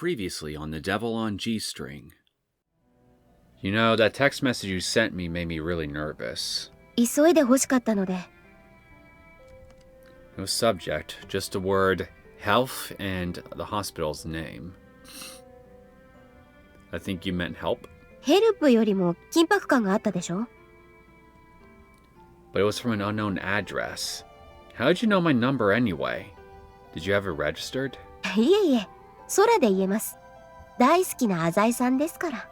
Previously on The Devil on G-string. You know, that text message you sent me made me really nervous. 急いで欲しかったので。 No subject, just a word, health, and the hospital's name. I think you meant help? ヘルプよりも緊迫感があったでしょ? But it was from an unknown address. How did you know my number anyway? Did you have it registered? いえいえ、空で言えます。大好きな浅井さんですから。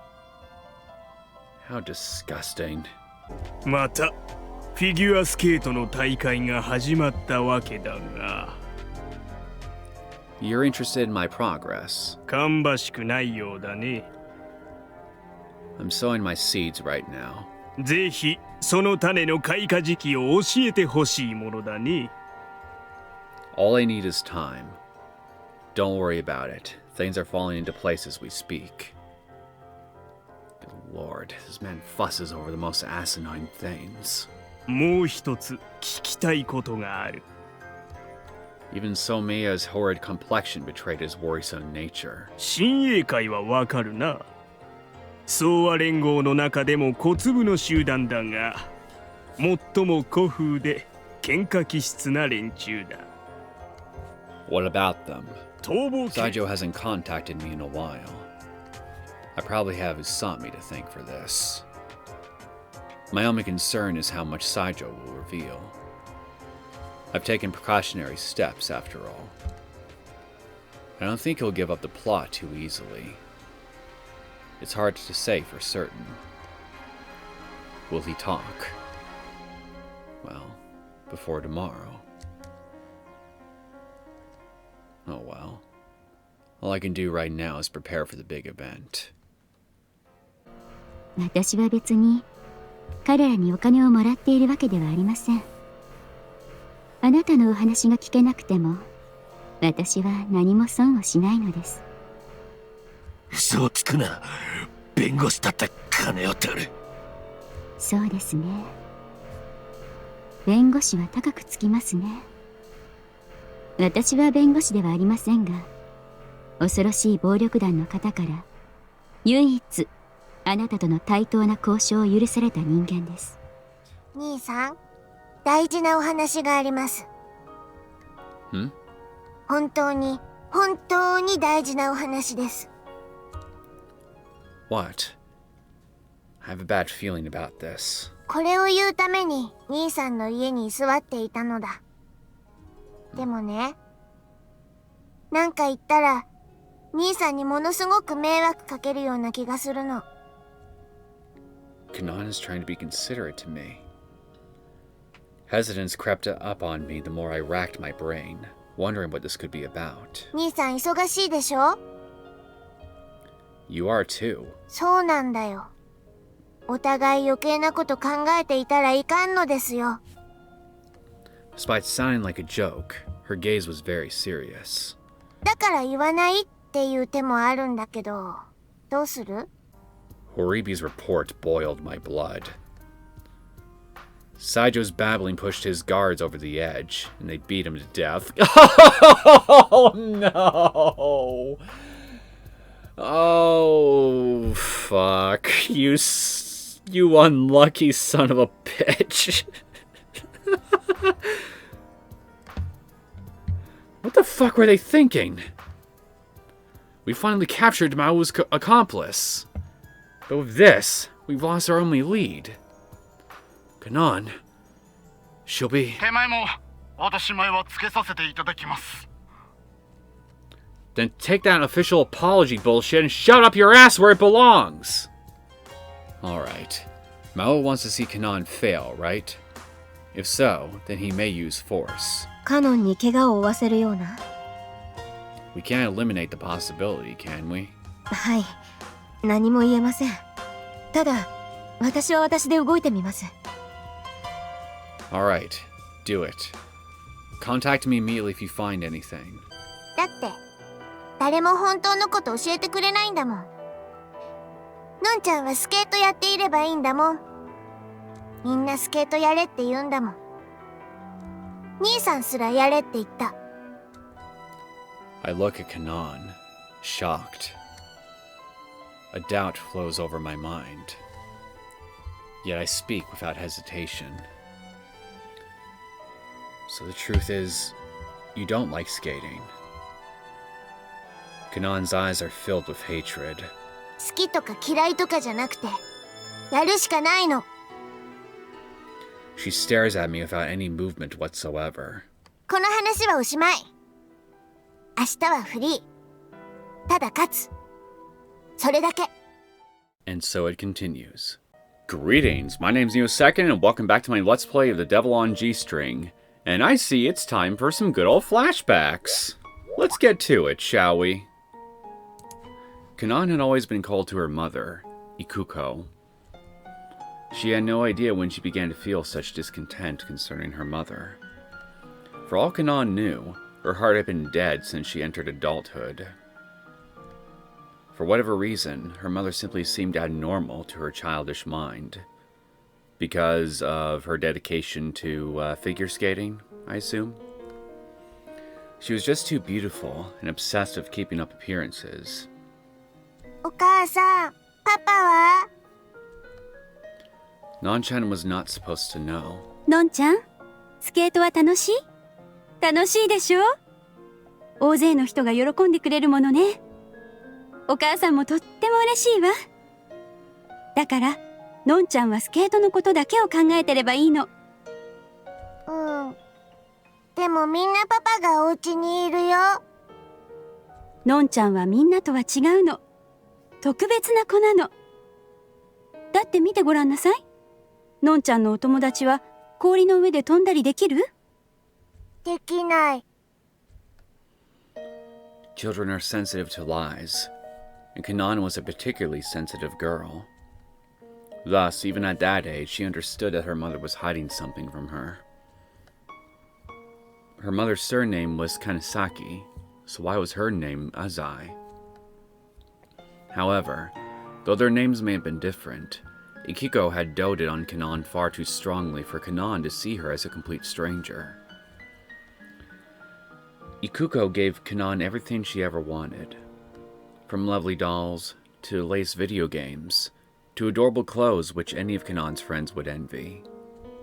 How disgusting. またフィギュアスケートの大会が始まったわけだが。 You're interested in my progress. 芳しくないようだね。 I'm sowing my seeds right now. ぜひその種の開花時期を教えてほしいものだね。 All I need is time. Don't worry about it. Things are falling into place as we speak. Good Lord, this man fusses over the most asinine things. もう一つ聞きたいことがある。 Even Somiya's horrid complexion betrayed his worrisome nature. 親衛会はわかるな。総和連合の中でも小粒の集団だが、最も古風で喧嘩気質な連中だ。 What about them? 逃亡系 Saijo hasn't contacted me in a while. I probably have Usami to thank for this. My only concern is how much Saijo will reveal. I've taken precautionary steps after all. I don't think he'll give up the plot too easily. It's hard to say for certain. Will he talk? Well, before tomorrow. Oh well. All I can do right now is prepare for the big event. 私は別に彼らにお金をもらっているわけではありません。あなたのお話が聞けなくても私は何も損をしないのです。嘘をつくな。弁護士だった金を取る。そうですね。弁護士は高くつきますね。私は弁護士ではありませんが、恐ろしい暴力団の方から唯一あなたとの対等な交渉を許された人間です。兄さん、大事なお話があります。本当に大事なお話です。 What? I have a bad feeling about this. これを言うために兄さんの家に居座っていたのだ。でもね、なんか言ったら兄さんにものすごく迷惑かけるような気がするの。 Kanon is trying to be considerate to me. Hesitance crept up on me the more I racked my brain, wondering what this could be about. 兄さん忙しいでしょ? You are too. そうなんだよ。お互い余計なこと考えていたらいかんのですよ。 Despite sounding like a joke, her gaze was very serious. だから言わないっていう手もあるんだけど、どうする? Horibi's report boiled my blood. Saijo's babbling pushed his guards over the edge, and they beat him to death. Oh no! Oh fuck! You unlucky son of a bitch! What the fuck were they thinking? We finally captured Mao's accomplice. But with this, we've lost our only lead. Kanon, she'll be... Then take that official apology bullshit and shove up your ass where it belongs! Alright. Mao wants to see Kanon fail, right? If so, then he may use force. カノンに怪我を負わせるような。 We can't eliminate the possibility, can we? はい。何も言えません。ただ、私は私で動いてみます。 Alright, do it. Contact me immediately if you find anything. だって、誰も本当のこと教えてくれないんだもん。のんちゃんはスケートやっていればいいんだもん。みんなスケートやれって言うんだもん。兄さんすらやれって言った。 I look at Kanon. shocked. A doubt flows over my mind. Yet I speak without hesitation. So the truth is, you don't like skating. Kanon's eyes are filled with hatred. 好きとか嫌いとかじゃなくて、やるしかないの。 She stares at me without any movement whatsoever. この話はおしまい。明日はフリー。ただ勝つ。それだけ。 And so it continues. Greetings, my name's Neosekken, and welcome back to my Let's Play of The Devil on G-String. And I see it's time for some good old flashbacks. Let's get to it, shall we? Kanon had always been cold to her mother, Ikuko. She had no idea when she began to feel such discontent concerning her mother. For all Kanon knew, her heart had been dead since she entered adulthood. For whatever reason, her mother simply seemed abnormal to her childish mind. Because of her dedication to figure skating, I assume? She was just too beautiful and obsessed with keeping up appearances. お母さん、パパは？ Non-chan was not supposed to know. のんちゃん、スケートは楽しい？楽しいでしょ？大勢の人が喜んでくれるものね。お母さんもとっても嬉しいわ。だから、のんちゃんはスケートのことだけを考えてればいいの。うん。でもみんなパパがお家にいるよ。のんちゃんはみんなとは違うの。特別な子なの。だって見てごらんなさい。のんちゃんのお友達は氷の上で飛んだりできる？できない。 Children are sensitive to lies, and Kanon was a particularly sensitive girl. Thus, even at that age, she understood that her mother was hiding something from her. Her mother's surname was Kanesaki, so why was her name Azai? However, though their names may have been different, Ikiko had doted on Kanon far too strongly for Kanon to see her as a complete stranger. Ikuko gave Kanon everything she ever wanted. From lovely dolls, to lace video games, to adorable clothes which any of Kanon's friends would envy.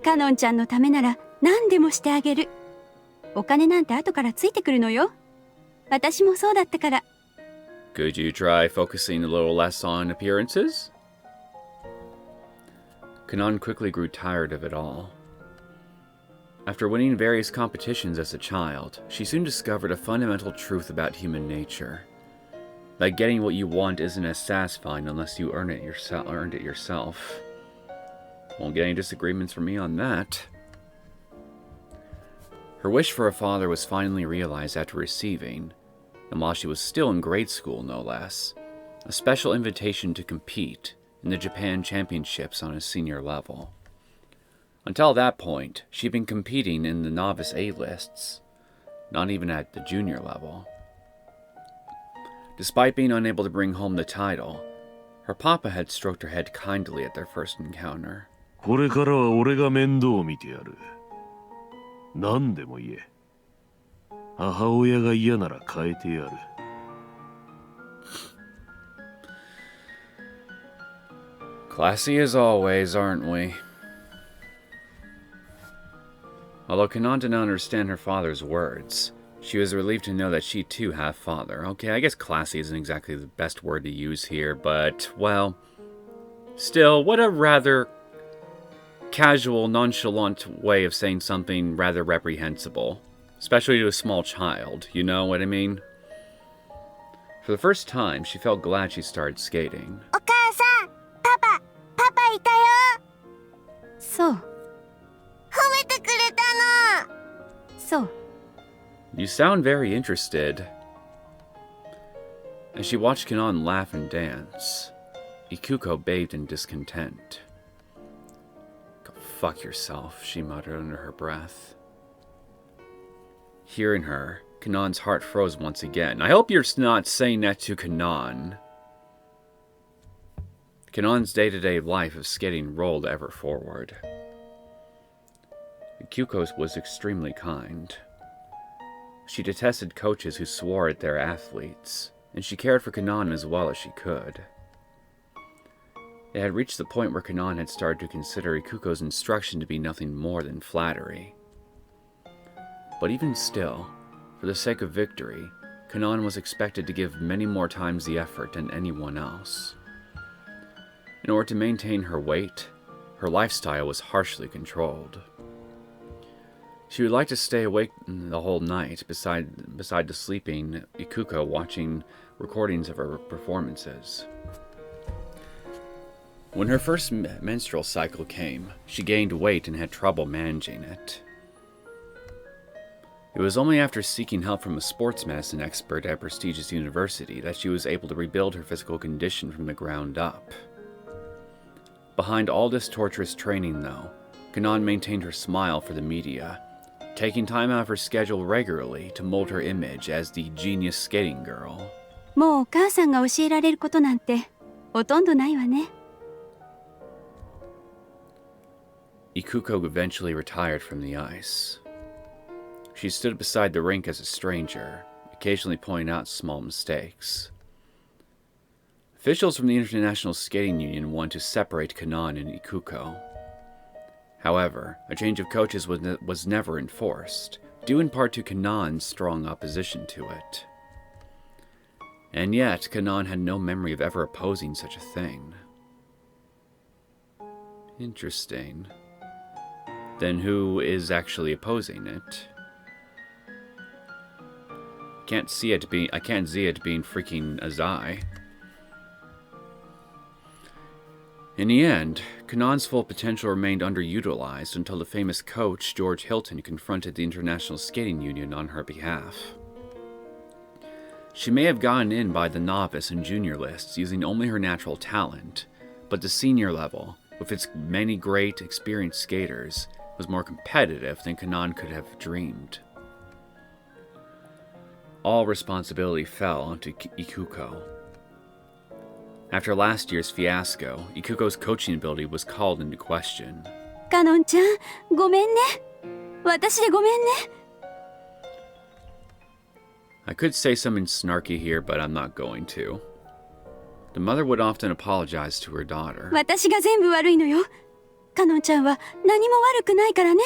カノンちゃんのためなら何でもしてあげる。お金なんて後からついてくるのよ。私もそうだったから。Could you try focusing a little less on appearances? Kanon quickly grew tired of it all. After winning various competitions as a child, she soon discovered a fundamental truth about human nature. That getting what you want isn't as satisfying unless you earned it yourself. Won't get any disagreements from me on that. Her wish for a father was finally realized after receiving, and while she was still in grade school no less, a special invitation to compete in the Japan Championships on a senior level. Until that point, she'd been competing in the novice A-lists, not even at the junior level. Despite being unable to bring home the title, her papa had stroked her head kindly at their first encounter. これからは俺が面倒を見てやる。何でも言え。母親が嫌なら変えてやる。Classy as always, aren't we? Although Kanon did not understand her father's words, she was relieved to know that she too had a father. Okay, I guess classy isn't exactly the best word to use here, but, well, still, what a rather casual, nonchalant way of saying something rather reprehensible. Especially to a small child, you know what I mean? For the first time, she felt glad she started skating. お母さん、パパいたよ。そう、褒めてくれたの。そう。You sound very interested. As she watched Kanon laugh and dance, Ikuko bathed in discontent. Go fuck yourself, she muttered under her breath. Hearing her, Kanon's heart froze once again. I hope you're not saying that to Kanon. Kanon's day-to-day life of skating rolled ever forward. Ikuko was extremely kind. She detested coaches who swore at their athletes, and she cared for Kanon as well as she could. It had reached the point where Kanon had started to consider Ikuko's instruction to be nothing more than flattery. But even still, for the sake of victory, Kanon was expected to give many more times the effort than anyone else. In order to maintain her weight, her lifestyle was harshly controlled. She would like to stay awake the whole night beside the sleeping Ikuko, watching recordings of her performances. When her first menstrual cycle came, she gained weight and had trouble managing it. It was only after seeking help from a sports medicine expert at a prestigious university that she was able to rebuild her physical condition from the ground up. Behind all this torturous training, though, Kanon maintained her smile for the media, taking time out of her schedule regularly to mold her image as the genius skating girl. もうお母さんが教えられることなんてほとんどないわね。Ikuko eventually retired from the ice. She stood beside the rink as a stranger, occasionally pointing out small mistakes. Officials from the International Skating Union wanted to separate Kanon and Ikuko. However, a change of coaches was never enforced, due in part to Kanon's strong opposition to it. And yet, Kanon had no memory of ever opposing such a thing. Interesting. Then who is actually opposing it? I can't see it being freaking Azai. In the end, Kanon's full potential remained underutilized until the famous coach George Hilton confronted the International Skating Union on her behalf. She may have gotten in by the novice and junior lists using only her natural talent, but the senior level, with its many great, experienced skaters, was more competitive than Kanon could have dreamed. All responsibility fell onto Ikuko. After last year's fiasco, Ikuko's coaching ability was called into question. カノンちゃん、ごめんね。私でごめんね。I could say something snarky here, but I'm not going to. The mother would often apologize to her daughter. 私が全部悪いのよ。カノンちゃんは何も悪くないからね。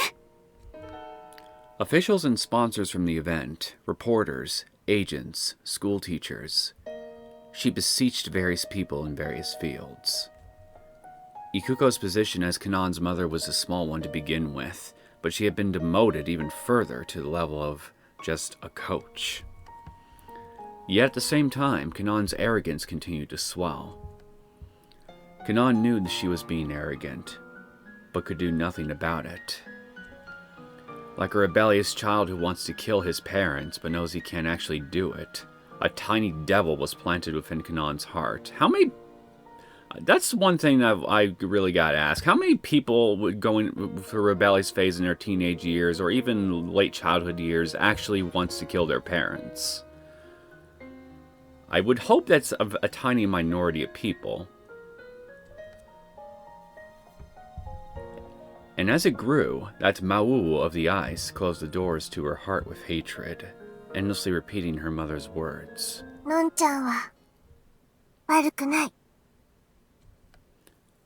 Officials and sponsors from the event, reporters, agents, school teachers. She beseeched various people in various fields. Ikuko's position as Kanon's mother was a small one to begin with, but she had been demoted even further to the level of just a coach. Yet at the same time, Kanon's arrogance continued to swell. Kanon knew that she was being arrogant, but could do nothing about it. Like a rebellious child who wants to kill his parents but knows he can't actually do it, a tiny devil was planted within Kanon's heart. How many... That's one thing that I really gotta ask. How many people would go in for a rebellious phase in their teenage years or even late childhood years actually wants to kill their parents? I would hope that's a tiny minority of people. And as it grew, that Mau of the ice closed the doors to her heart with hatred, endlessly repeating her mother's words. のんちゃんは悪くない。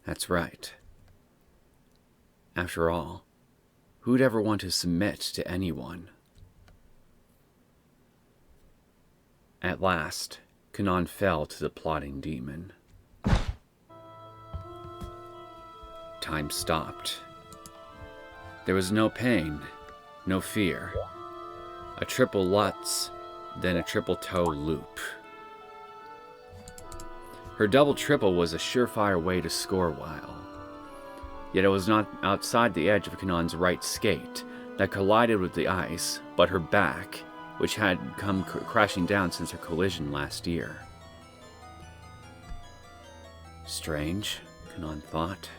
That's right. After all, who'd ever want to submit to anyone? At last, Kanon fell to the plotting demon. Time stopped. There was no pain, no fear. A triple Lutz, then a triple toe loop. Her double triple was a surefire way to score well. Yet it was not outside the edge of Kanon's right skate that collided with the ice, but her back, which had come crashing down since her collision last year. Strange, Kanon thought.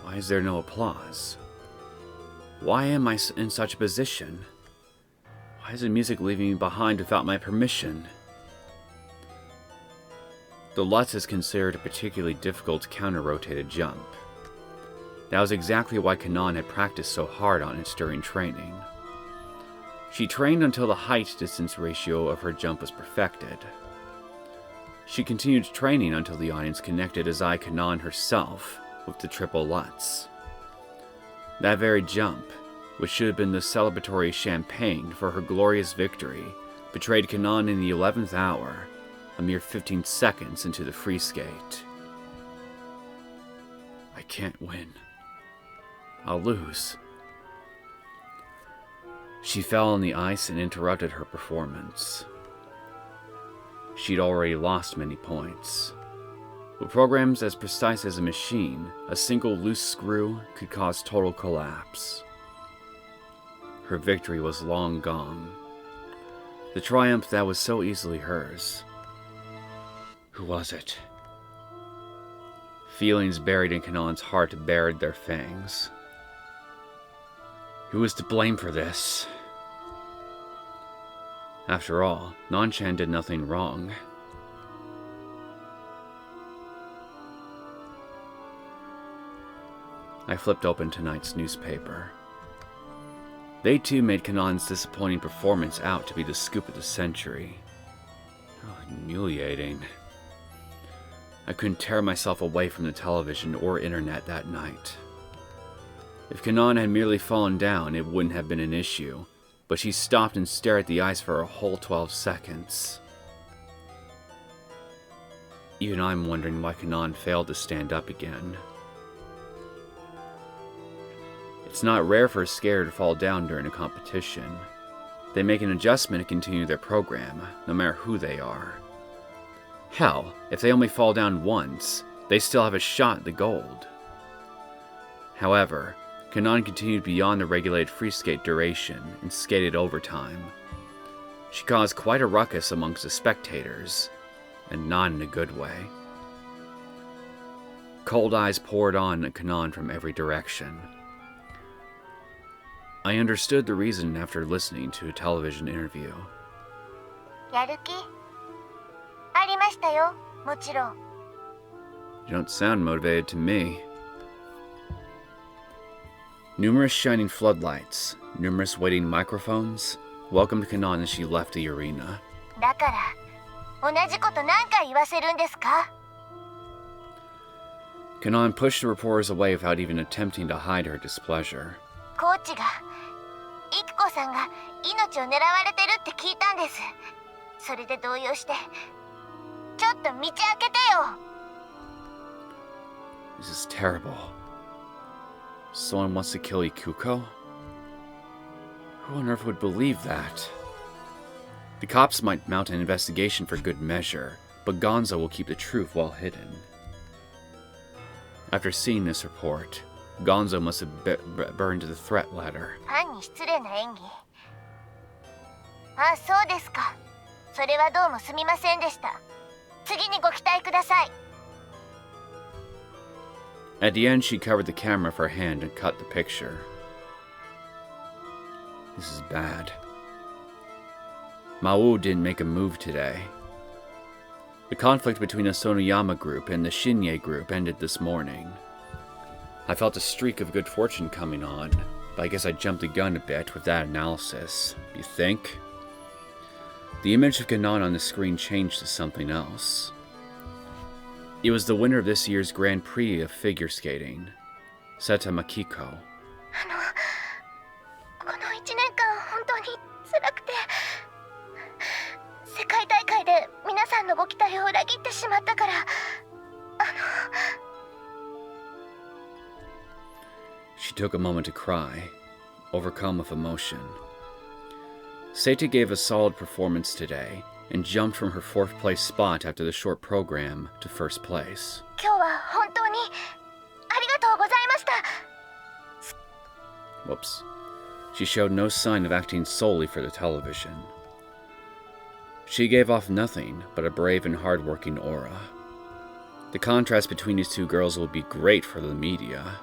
Why is there no applause? Why am I in such a position? Why is the music leaving me behind without my permission? The Lutz is considered a particularly difficult counter-rotated jump. That was exactly why Kanon had practiced so hard on it during training. She trained until the height-distance ratio of her jump was perfected. She continued training until the audience connected as Kanon herself with the triple Lutz. That very jump, which should have been the celebratory champagne for her glorious victory, betrayed Kanon in the 11th hour, a mere 15 seconds into the free skate. I can't win. I'll lose. She fell on the ice and interrupted her performance. She'd already lost many points. With programs as precise as a machine, a single loose screw could cause total collapse. Her victory was long gone. The triumph that was so easily hers. Who was it? Feelings buried in Kanon's heart bared their fangs. Who was to blame for this? After all, Nanchan did nothing wrong. I flipped open tonight's newspaper. They too made Kanon's disappointing performance out to be the scoop of the century. Oh, humiliating. I couldn't tear myself away from the television or internet that night. If Kanon had merely fallen down, it wouldn't have been an issue, but she stopped and stared at the ice for a whole 12 seconds. Even I'm wondering why Kanon failed to stand up again. It's not rare for a skater to fall down during a competition. They make an adjustment and continue their program, no matter who they are. Hell, if they only fall down once, they still have a shot at the gold. However, Kanon continued beyond the regulated free skate duration and skated overtime. She caused quite a ruckus amongst the spectators, and not in a good way. Cold eyes poured on Kanon from every direction. I understood the reason after listening to a television interview. やる気ありましたよ、もちろん。 You don't sound motivated to me. Numerous shining floodlights, numerous waiting microphones, welcomed Kanon as she left the arena. だから同じこと何回言わせるんですか？ Kanon pushed the reporters away without even attempting to hide her displeasure. コーチがイクコさんが命を狙われてるって聞いたんです。それで動揺してちょっと道開けてよ。 This is terrible. Someone wants to kill Ikuko? Who on earth would believe that? The cops might mount an investigation for good measure, but Gonzo will keep the truth well hidden. After seeing this report, Gonzo must have burned the threat letter. ファンに失礼な演技。あ、そうですか。それはどうもすみませんでした。次にご期待ください。 At the end, she covered the camera with her hand and cut the picture. This is bad. Mao didn't make a move today. The conflict between the Sonoyama group and the Shinye group ended this morning. I felt a streak of good fortune coming on, but I guess I jumped the gun a bit with that analysis. You think? The image of Kanon on the screen changed to something else. It was the winner of this year's Grand Prix of figure skating, Seta Makiko. この1年間本当に辛くて、世界大会で皆さんのご期待を裏切ってしまったから、She took a moment to cry, overcome with emotion. Seta gave a solid performance today and jumped from her 4th place spot after the short program to 1st place. 今日は本当にありがとうございました。 Whoops. She showed no sign of acting solely for the television. She gave off nothing but a brave and hard-working aura. The contrast between these two girls will be great for the media.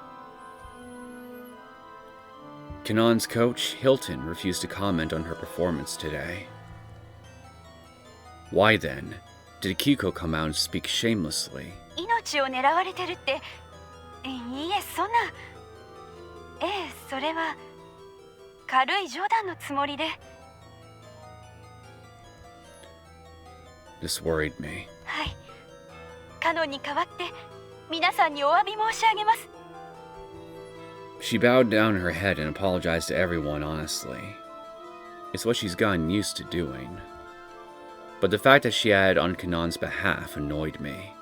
Kanon's coach, Hilton, refused to comment on her performance today. Why then did Kiko come out and speak shamelessly? 命を狙われてるって、いいえ、そんな。それは軽い冗談のつもりで。This worried me. はい。カノンに代わって皆さんにお詫び申し上げます。 She bowed down her head and apologized to everyone honestly. It's what she's gotten used to doing. But the fact that she had on Kanon's behalf annoyed me.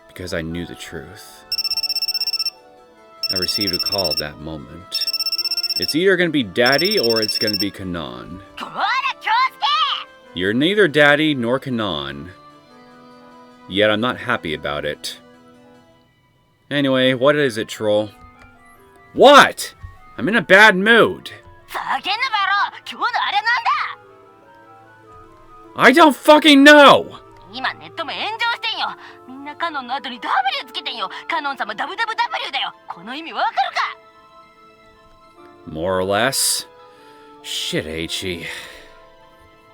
Because I knew the truth. I received a call at that moment. It's either going to be Daddy or it's going to be Kanon. You're neither Daddy nor Kanon. Yet I'm not happy about it. Anyway, what is it, troll? What? I'm in a bad mood. I don't fucking know! 今ネットも炎上してんよ。みんなカノンの後に W つけてんよ。カノン様 WWW だよ。この意味わかるか？ More or less. Shit, H.E.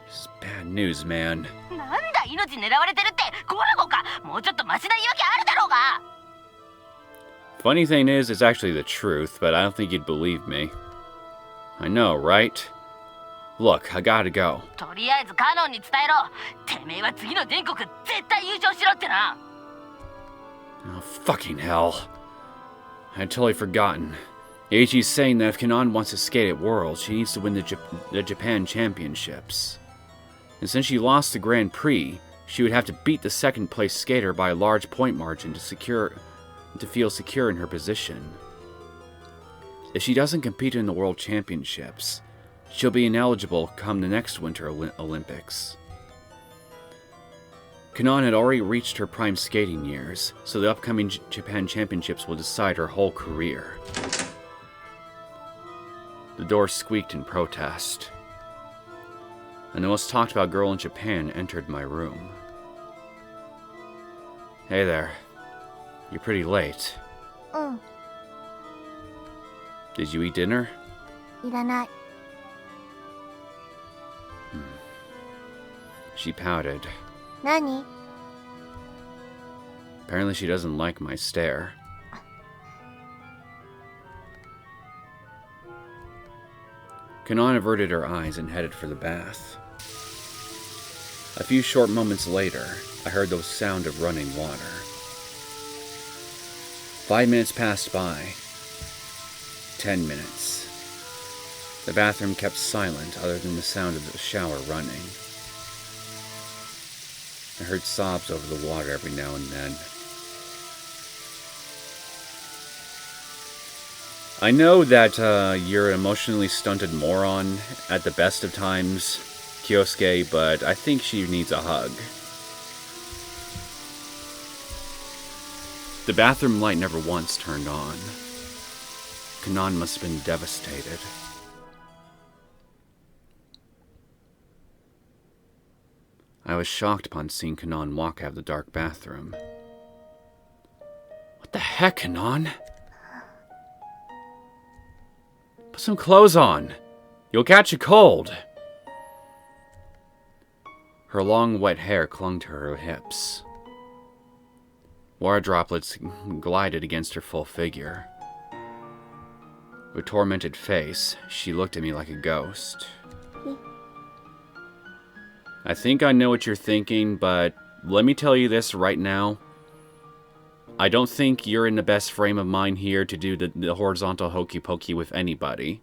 This is bad news, man. なんだ命狙われてるってゴラゴか。もうちょっとマシな言い訳あるだろうが。 Funny thing is, it's actually the truth, but I don't think you'd believe me. I know, right? Look, I gotta go. とりあえずカノンに伝えろ。てめえは次の全国絶対優勝しろってな。 Oh, fucking hell. I had totally forgotten. Eiichi's saying that if Kanon wants to skate at Worlds, she needs to win the Japan Championships. And since she lost the Grand Prix, she would have to beat the second-place skater by a large point margin to feel secure in her position. If she doesn't compete in the World Championships, she'll be ineligible come the next Winter Olympics. Kanon had already reached her prime skating years, so the upcoming Japan Championships will decide her whole career. The door squeaked in protest, and the most talked about girl in Japan entered my room. Hey there. You're pretty late. Did you eat dinner? いらない。 She pouted. 何？ Apparently she doesn't like my stare. Kanon averted her eyes and headed for the bath. A few short moments later, I heard the sound of running water. 5 minutes passed by. 10 minutes. The bathroom kept silent other than the sound of the shower running. I heard sobs over the water every now and then. I know that you're an emotionally stunted moron at the best of times, Kyosuke, but I think she needs a hug. The bathroom light never once turned on. Kanon must have been devastated. I was shocked upon seeing Kanon walk out of the dark bathroom. What the heck, Kanon? Put some clothes on. You'll catch a cold. Her long, wet hair clung to her hips. Water droplets glided against her full figure. With a tormented face, she looked at me like a ghost. I think I know what you're thinking, but let me tell you this right now. I don't think you're in the best frame of mind here to do the horizontal hokey pokey with anybody.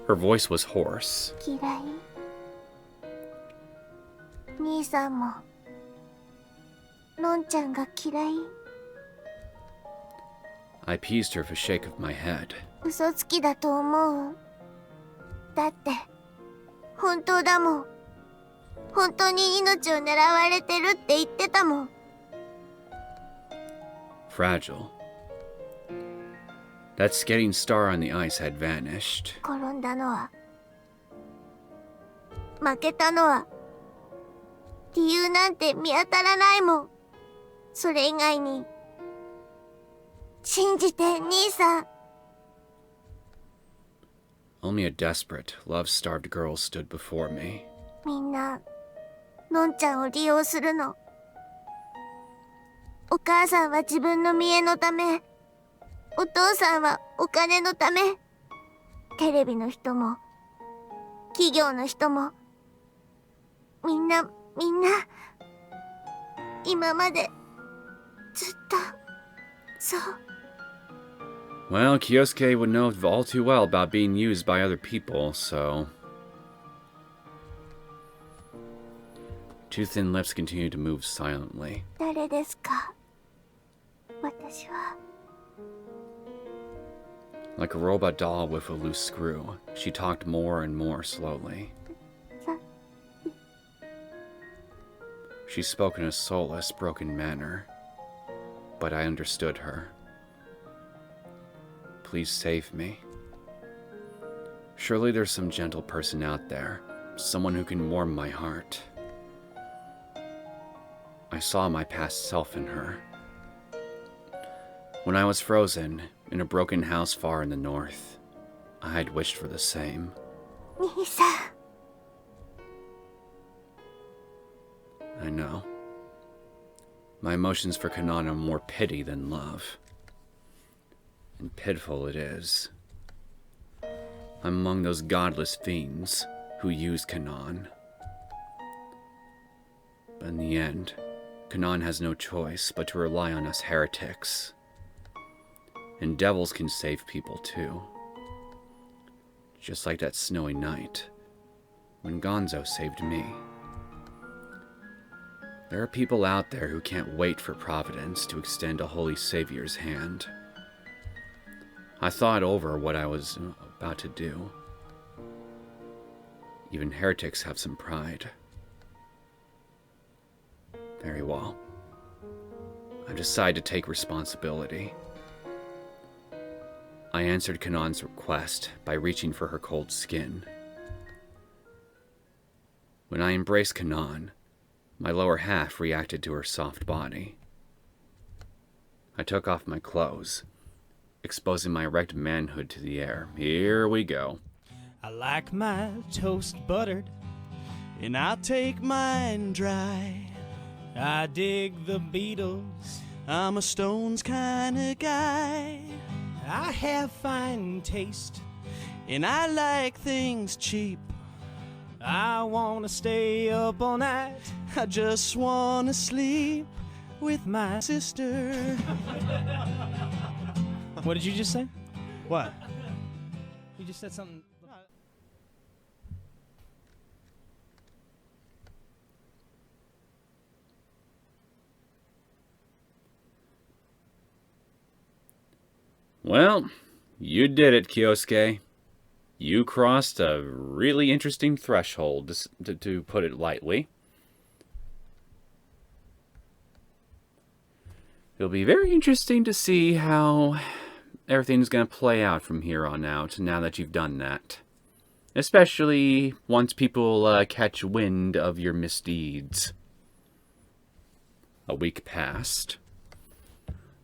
Her voice was hoarse. 嫌い。兄さんものんちゃんが嫌い。 I appeased her with a shake of my head. 嘘つきだと思う。だって本当だもん。本当に命を狙われてるって言ってたもん。 Fragile. That skating star on the ice had vanished. 転んだのは負けたのは理由なんて見当たらないもん。それ以外に信じて兄さん。 Only a desperate, love-starved girl stood before me. みんなのんちゃんを利用するの。お母さんは自分の見栄のため、お父さんはお金のため、テレビの人も企業の人もみんな、今まで、ずっと、そう。Well, Kyosuke would know all too well about being used by other people, so... Two thin lips continued to move silently. 誰ですか？私は。 Like a robot doll with a loose screw, she talked more and more slowly. She spoke in a soulless, broken manner, but I understood her. Please save me. Surely there's some gentle person out there, someone who can warm my heart. I saw my past self in her. When I was frozen, in a broken house far in the north, I had wished for the same. 兄さん。 I know. My emotions for Kanon are more pity than love. And pitiful it is. I'm among those godless fiends who use Kanon. But in the end, Kanon has no choice but to rely on us heretics. And devils can save people too. Just like that snowy night, when Gonzo saved me. There are people out there who can't wait for Providence to extend a holy savior's hand. I thought over what I was about to do. Even heretics have some pride. Very well. I've decided to take responsibility. I answered Kanon's request by reaching for her cold skin. When I embraced Kanon, my lower half reacted to her soft body. I took off my clothes, exposing my erect manhood to the air. Here we go. I like my toast buttered, and I'll take mine dry. I dig the Beatles, I'm a Stones kinda guy. I have fine taste, and I like things cheap. I wanna stay up all night, I just wanna sleep with my sister. What did you just say? What? You just said something. Well, you did it, Kyosuke. You crossed a really interesting threshold, to put it lightly. It'll be very interesting to see how everything's going to play out from here on out, now that you've done that. Especially once people catch wind of your misdeeds. A week passed.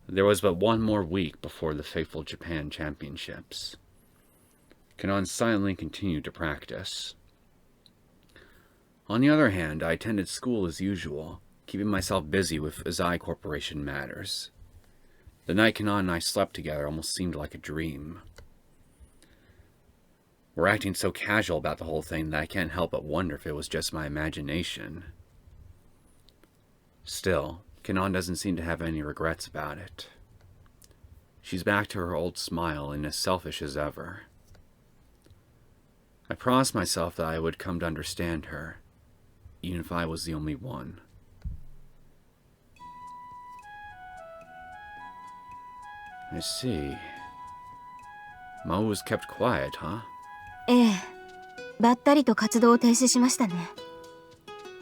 There was but one more week before the fateful Japan Championships. Kanon silently continued to practice. On the other hand, I attended school as usual, keeping myself busy with Azai Corporation matters. The night Kanon and I slept together almost seemed like a dream. We're acting so casual about the whole thing that I can't help but wonder if it was just my imagination. Still, Kanon doesn't seem to have any regrets about it. She's back to her old smile and as selfish as ever. I promised myself that I would come to understand her, even if I was the only one. I see. Mo was kept quiet, huh? ええ、ばったりと活動を停止しましたね。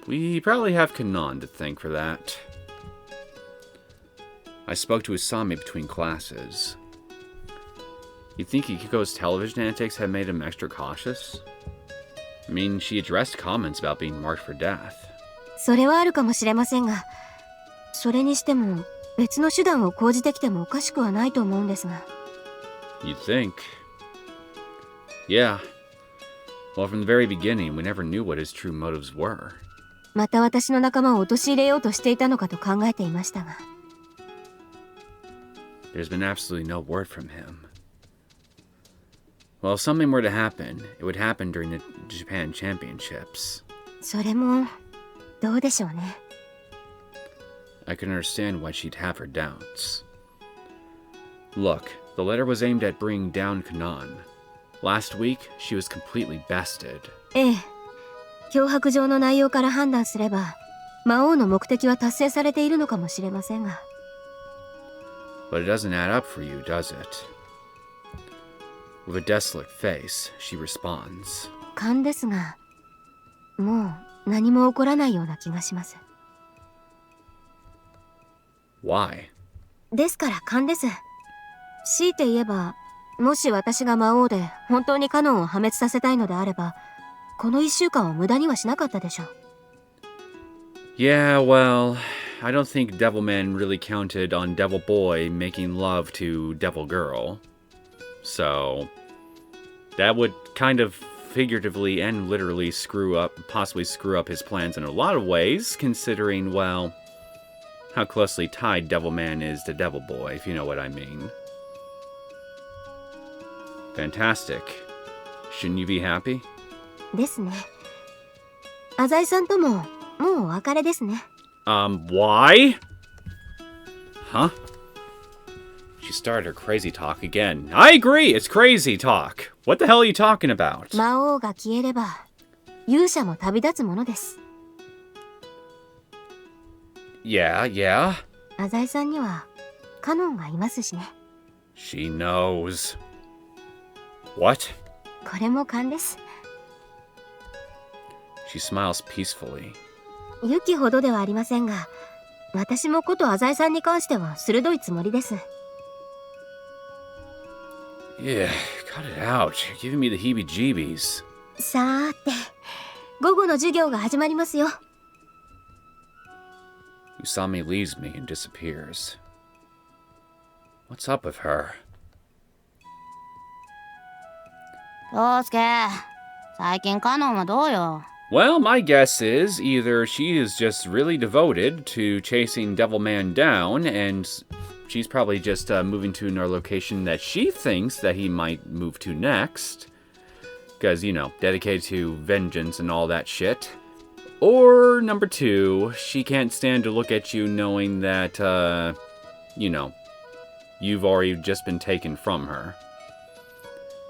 We probably have Kanon to thank for that. I spoke to Usami between classes. You think Yukiko's television antics had made him extra cautious? I mean, she addressed comments about being marked for death. それはあるかもしれませんが、それにしても別の手段を講じてきてもおかしくはないと思うんですが。You think? Yeah. Well, from the very beginning, we never knew what his true motives were. また私の仲間を陥れようとしていたのかと考えていましたが。There's been absolutely no word from him. Well, if something were to happen, it would happen during the Japan Championships. それもどうでしょうね。I can understand why she'd have her doubts. Look, the letter was aimed at bringing down Kanon. Last week, she was completely bested. ええ。脅迫状の内容から判断すれば、魔王の目的は達成されているのかもしれませんが。But it doesn't add up for you, does it? With a desolate face, she responds. 勘ですが、もう何も起こらないような気がします。Why? ですから勘です。強いて言えば、もし私が魔王で本当にカノンを破滅させたいのであれば、この1週間を無駄にはしなかったでしょう。Yeah, well, I don't think Devilman really counted on Devil Boy making love to Devil Girl. So, that would kind of figuratively and literally possibly screw up his plans in a lot of ways, considering, well, how closely tied Devilman is to Devil Boy, if you know what I mean. Fantastic. Shouldn't you be happy? ですね。浅井さんとも、もうお別れですね。Why? Huh? She started her crazy talk again. I agree, it's crazy talk. What the hell are you talking about? 魔王が消えれば、勇者も旅立つものです。Yeah. 浅井さんには、カノンがいますしね。She knows. What? これも勘です。She smiles peacefully. ユキほどではありませんが、私もこと浅井さんに関しては鋭いつもりです。Yeah, cut it out. You're giving me the heebie-jeebies. さーて、午後の授業が始まりますよ。Usami leaves me and disappears. What's up with her? 陽介、最近カノンはどうよ。Well, my guess is either she is just really devoted to chasing Devilman down, and she's probably just moving to another location that she thinks that he might move to next. Because, you know, dedicated to vengeance and all that shit. Or, number two, she can't stand to look at you knowing that, you know, you've already just been taken from her.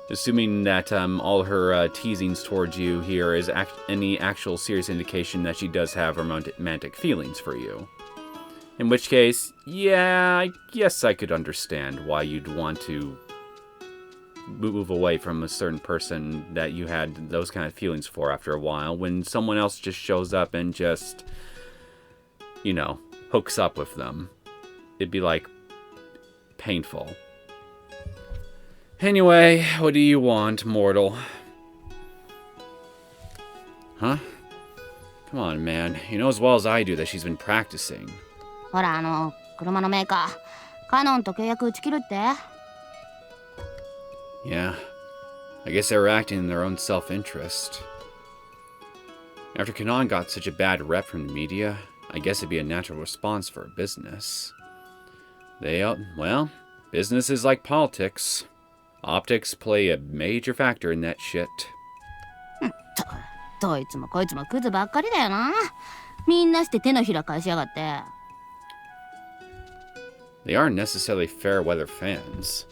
Assuming that all her teasings towards you here is any actual serious indication that she does have romantic feelings for you. In which case, yeah, I guess I could understand why you'd want to move away from a certain person that you had those kind of feelings for after a while, when someone else just shows up and just, you know, hooks up with them. It'd be like painful. Anyway, what do you want, mortal? Huh? Come on, man. You know as well as I do that she's been practicing. ほら、車のメーカー、カノンと契約打ち切るって？ Yeah. I guess they were acting in their own self-interest. After Kanon got such a bad rep from the media, I guess it'd be a natural response for a business. Well, business is like politics. Optics play a major factor in that shit. どいつもこいつもクズばっかりだよな。みんなして手のひら返しやがって。They aren't necessarily fair weather fans.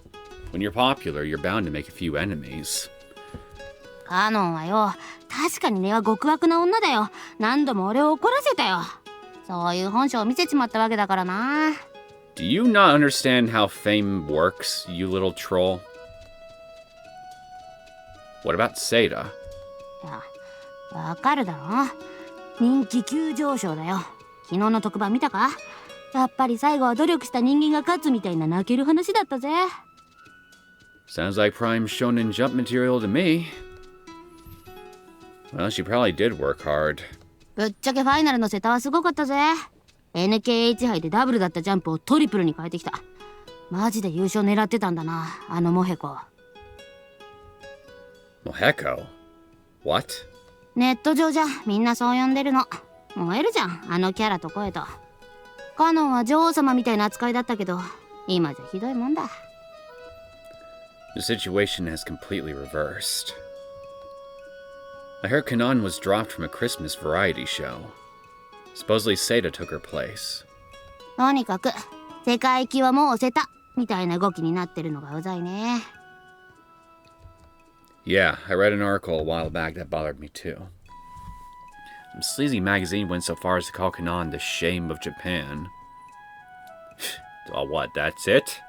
When you're popular, you're bound to make a few enemies. カノンはよ、確かに根は極悪な女だよ。何度も俺を怒らせたよ。そういう本性を見せちまったわけだからな。Do you not understand how fame works, you little troll? What about Seda? いや、わかるだろ。人気急上昇だよ。昨日の特番見たか？やっぱり最後は努力した人間が勝つみたいな泣ける話だったぜ。Sounds like prime shonen jump material to me. Well, she probably did work hard. ぶっちゃけファイナルのセタはすごかったぜ。NKH 杯でダブルだったジャンプをトリプルに変えてきた。マジで優勝狙ってたんだな、あのモヘコ。Moheko? What? ネット上じゃみんなそう呼んでるの。燃えるじゃん、あのキャラと声と。カノンは女王様みたいな扱いだったけど、今じゃひどいもんだ。The situation has completely reversed. I heard Kanon was dropped from a Christmas variety show. Supposedly Seda took her place. とにかく世界記はもう捨てたみたいな動きになってるのがうざいね。Yeah, I read an article a while back that bothered me too. Sleazy magazine went so far as to call Kanon the shame of Japan. Well, what, that's it?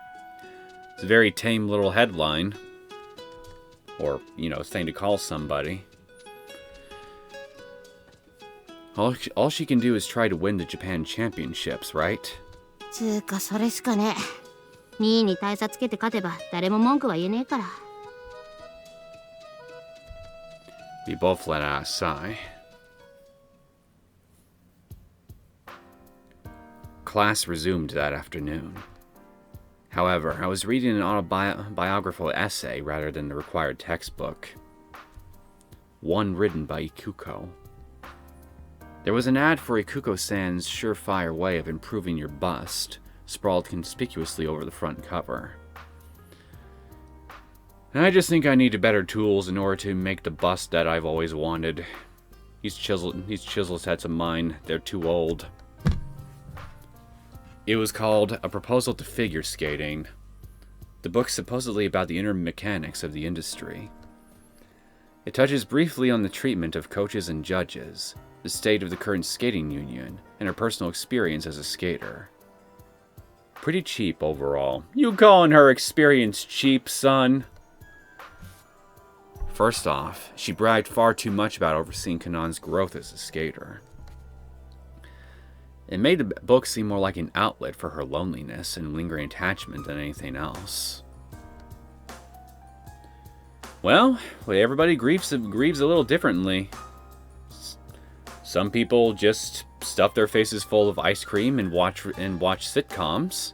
It's a very tame little headline. Or, thing to call somebody. All she can do is try to win the Japan championships, right? つーかそれしかねえ。2位に大差つけて勝てば誰も文句は言えねえから。We both let out a sigh. Class resumed that afternoon. However, I was reading an autobiographical essay rather than the required textbook. One written by Ikuko. There was an ad for Ikuko-san's surefire way of improving your bust, sprawled conspicuously over the front cover. I just think I need better tools in order to make the bust that I've always wanted. These chisel sets of mine, they're too old. It was called A Proposal to Figure Skating. The book's supposedly about the inner mechanics of the industry. It touches briefly on the treatment of coaches and judges, the state of the current skating union, and her personal experience as a skater. Pretty cheap overall. You calling her experience cheap, son? First off, she bragged far too much about overseeing Kanon's growth as a skater. It made the book seem more like an outlet for her loneliness and lingering attachment than anything else. Well, everybody grieves a little differently. Some people just stuff their faces full of ice cream and watch sitcoms.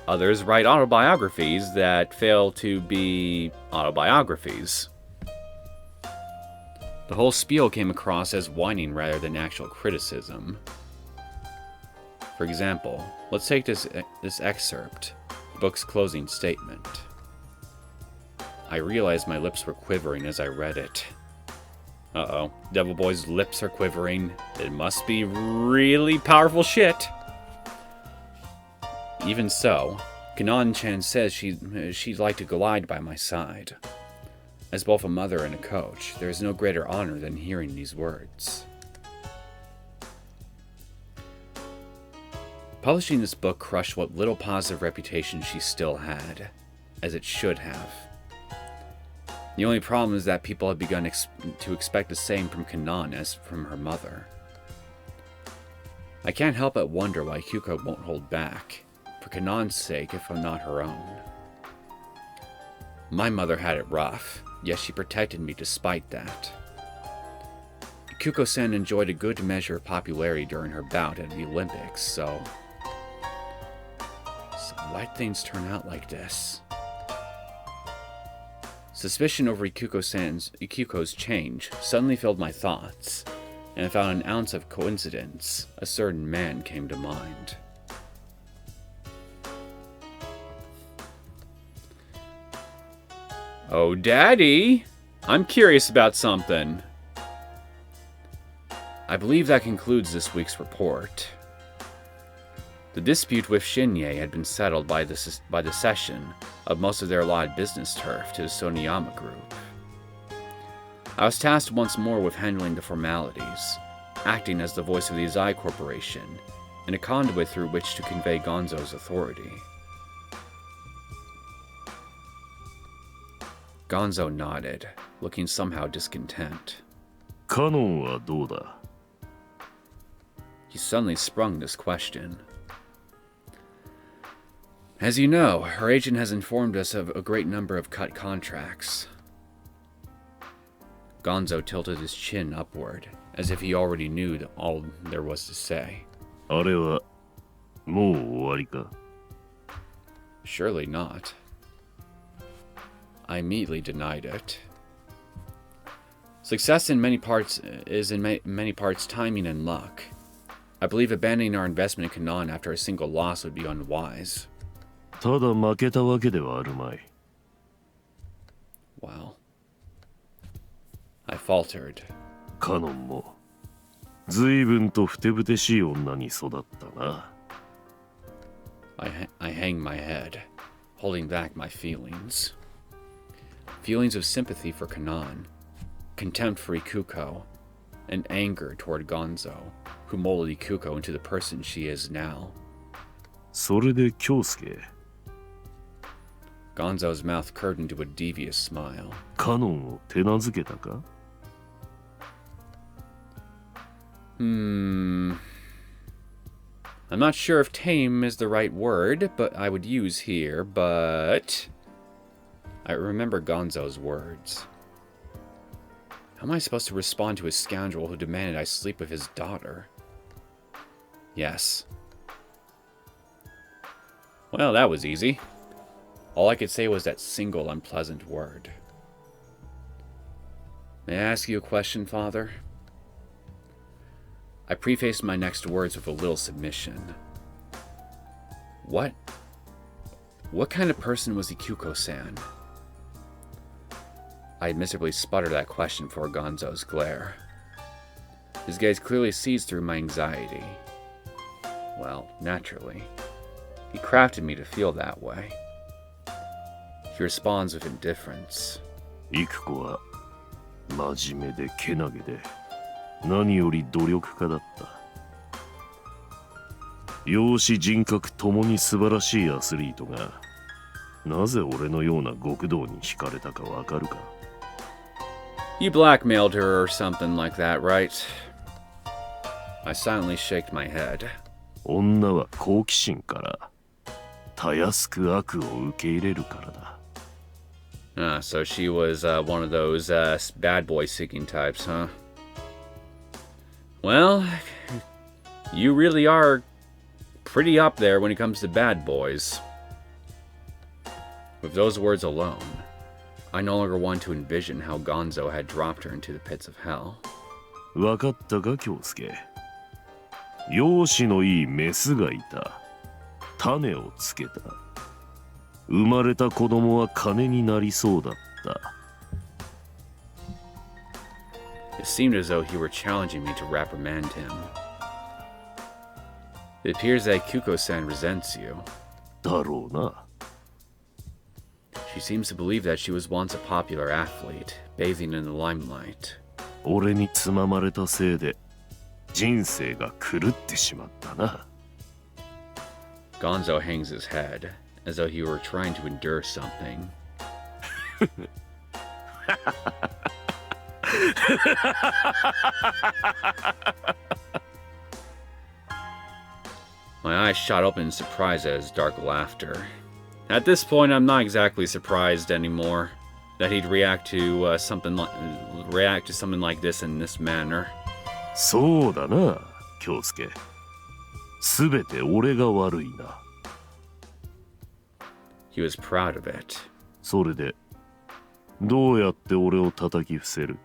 Others write autobiographies that fail to be autobiographies. The whole spiel came across as whining rather than actual criticism. For example, let's take this excerpt, the book's closing statement. I realized my lips were quivering as I read it. Uh-oh, Devil Boy's lips are quivering. It must be really powerful shit. Even so, Kanon-chan says she'd like to glide by my side. As both a mother and a coach, there is no greater honor than hearing these words. Publishing this book crushed what little positive reputation she still had, as it should have. The only problem is that people have begun to expect the same from Kanon as from her mother. I can't help but wonder why Kyuko won't hold back, for Kanon's sake if not her own. My mother had it rough, yet she protected me despite that. Kyuko-san enjoyed a good measure of popularity during her bout at the Olympics, so why'd things turn out like this? Suspicion over Ikuko's change suddenly filled my thoughts, and without an ounce of coincidence, a certain man came to mind. Oh, Daddy! I'm curious about something. I believe that concludes this week's report. The dispute with Shinye had been settled by the cession of most of their allotted business turf to the Soniyama Group. I was tasked once more with handling the formalities, acting as the voice of the Azai Corporation, and a conduit through which to convey Gonzo's authority. Gonzo nodded, looking somehow discontent. Kanon はどうだ? He suddenly sprung this question. As you know, her agent has informed us of a great number of cut contracts. Gonzo tilted his chin upward, as if he already knew all there was to say. あれはもう終わりか? Surely not. I immediately denied it. Success in many parts is in many parts timing and luck. I believe abandoning our investment in Kanon after a single loss would be unwise. ただ負けたわけではあるまい. Wow. I faltered. カノンも随分とふてぶてしい女に育ったな。I hang my head, holding back my feelings. Feelings of sympathy for Kanon, contempt for Ikuko, and anger toward Gonzo, who molded Ikuko into the person she is now. それで京介、 Gonzo's mouth curved into a devious smile. カノンを手なずけたか？ I'm not sure if tame is the right word, but I would use here, but I remember Gonzo's words. How am I supposed to respond to a scoundrel who demanded I sleep with his daughter? Yes. Well, that was easy. All I could say was that single unpleasant word. May I ask you a question, Father? I prefaced my next words with a little submission. What kind of person was Ikuko-san? I miserably sputtered that question for Gonzo's glare. His gaze clearly sees through my anxiety. Well, naturally. He crafted me to feel that way. He responds with indifference. イクコは真面目でけなげで何より努力家だった。容姿人格ともに素晴らしいアスリートがなぜ俺のような極道に惹かれたかわかるか？ You blackmailed her or something like that, right? I silently shaked my head. 女は好奇心からたやすく悪を受け入れるからだ。So she was one of those bad boy seeking types, huh? Well, you really are pretty up there when it comes to bad boys. With those words alone, I no longer want to envision how Gonzo had dropped her into the pits of hell. わかったか、京介。容姿のいいメスがいた。種をつけた。生まれた子供は金になりそうだった。It seemed as though he were challenging me to reprimand him. It appears that Kuko-san resents you. だろうな。She seems to believe that she was once a popular athlete, bathing in the limelight. 俺につままれたせいで人生が狂ってしまったな。Gonzo hangs his head, as though he were trying to endure something. My eyes shot open in surprise at his dark laughter. At this point, I'm not exactly surprised anymore that he'd react to something like this in this manner. そうだな、京介。すべて俺が悪いな。He was proud of it. それで、どうやって俺を叩き伏せる？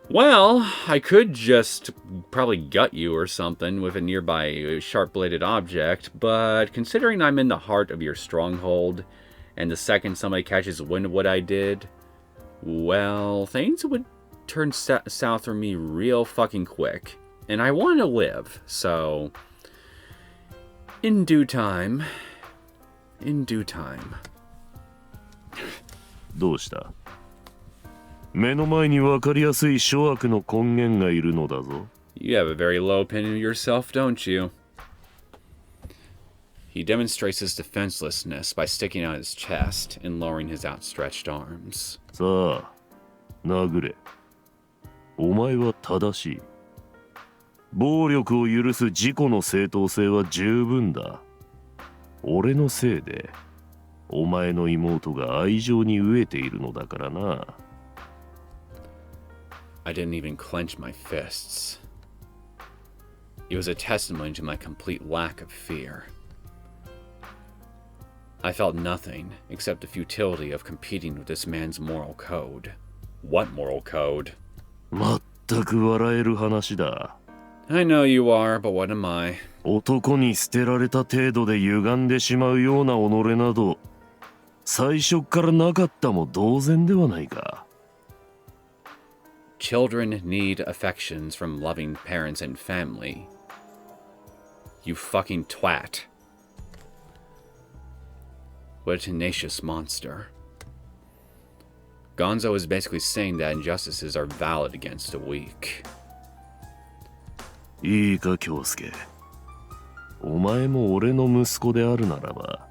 Well, I could just probably gut you or something with a nearby sharp-bladed object, but considering I'm in the heart of your stronghold, and the second somebody catches wind of what I did, well, things would turn south for me real fucking quick. And I want to live, so in due time. どうした？目の前に分かりやすい諸悪の根源がいるのだぞ。You have a very low opinion of yourself, don't you? He demonstrates his defenselessness by sticking out his chest and lowering his outstretched arms. さあ、殴れ。お前は正しい。暴力を許す自己の正当性は十分だ。俺のせいで、お前の妹が愛情に飢えているのだからな。I didn't even clench my fists. It was a testimony to my complete lack of fear. I felt nothing except the futility of competing with this man's moral code. What moral code? まったく笑える話だ。I know you are, but what am I? 男に捨てられた程度で歪んでしまうような己など、最初からなかったも同然ではないか。Children need affections from loving parents and family. You fucking twat. What a tenacious monster. Gonzo is basically saying that injustices are valid against the weak. いいか京介、お前も俺の息子であるならば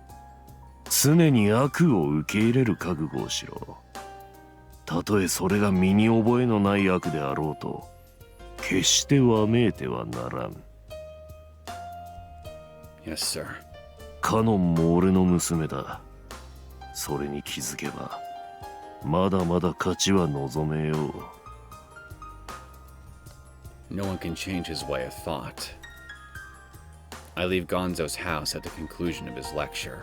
常に悪を受け入れる覚悟をしろ。たとえそれが身に覚えのない悪であろうと決してわめいてはならん。 Yes, sir. カノンも俺の娘だ。それに気づけばまだまだ勝ちは望めよう。 No one can change his way of thought. I leave Gonzo's house at the conclusion of his lecture.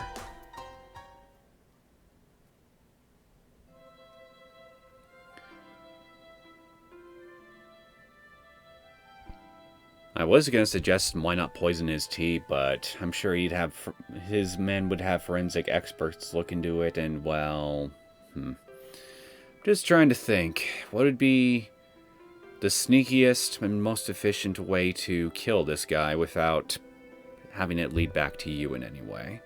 I was going to suggest why not poison his tea, but I'm sure his men would have forensic experts look into it, and well, just trying to think, what would be the sneakiest and most efficient way to kill this guy without having it lead back to you in any way?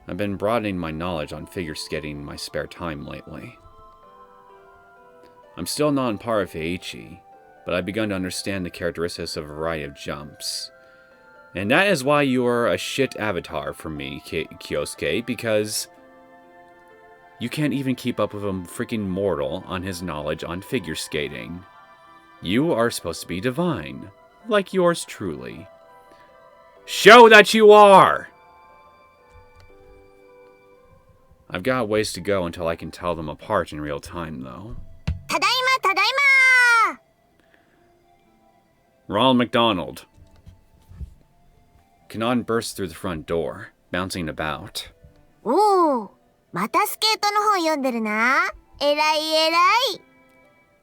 I've been broadening my knowledge on figure skating in my spare time lately. I'm still not on par with Eiichi, but I've begun to understand the characteristics of a variety of jumps. And that is why you are a shit avatar for me, Kyosuke, because you can't even keep up with a freaking mortal on his knowledge on figure skating. You are supposed to be divine, like yours truly. Show that you are! I've got a ways to go until I can tell them apart in real time, though. Tadaima, tadaima! Ronald McDonald. Kanon bursts through the front door, bouncing about. おお、またスケートの本読んでるな。えらいえらい。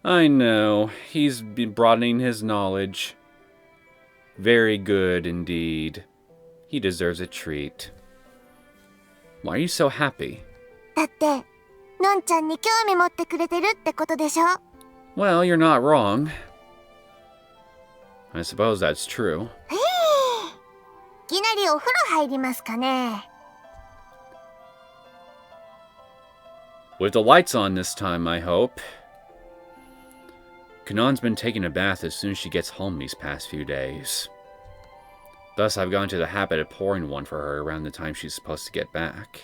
I know, he's been broadening his knowledge. Very good indeed. He deserves a treat. Why are you so happy? だって、のんちゃんに興味持ってくれてるってことでしょ。 Well, you're not wrong. I suppose that's true. いきなりお風呂入りますかね。 With the lights on this time, I hope. Kanon's been taking a bath as soon as she gets home these past few days. Thus, I've gone into the habit of pouring one for her around the time she's supposed to get back.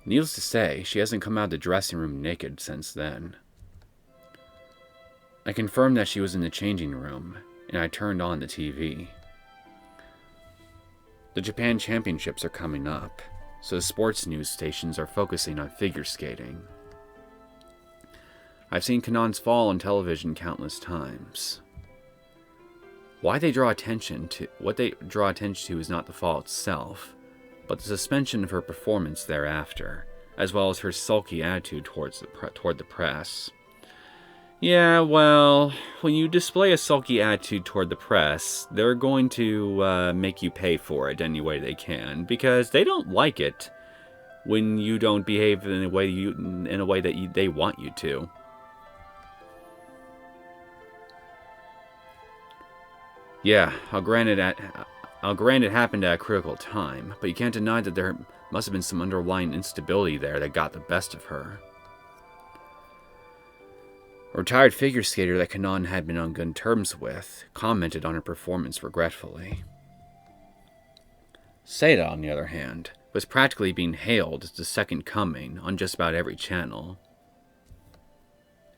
Needless to say, she hasn't come out of the dressing room naked since then. I confirmed that she was in the changing room, and I turned on the TV. The Japan Championships are coming up, so the sports news stations are focusing on figure skating. I've seen Kanon's fall on television countless times. What they draw attention to is not the fall itself, but the suspension of her performance thereafter, as well as her sulky attitude toward the press. Yeah, well, when you display a sulky attitude toward the press, they're going to make you pay for it any way they can, because they don't like it when you don't behave in a way that they want you to. Yeah, I'll grant it happened at a critical time, but you can't deny that there must have been some underlying instability there that got the best of her. A retired figure skater that Kanon had been on good terms with commented on her performance regretfully. Seda, on the other hand, was practically being hailed as the second coming on just about every channel.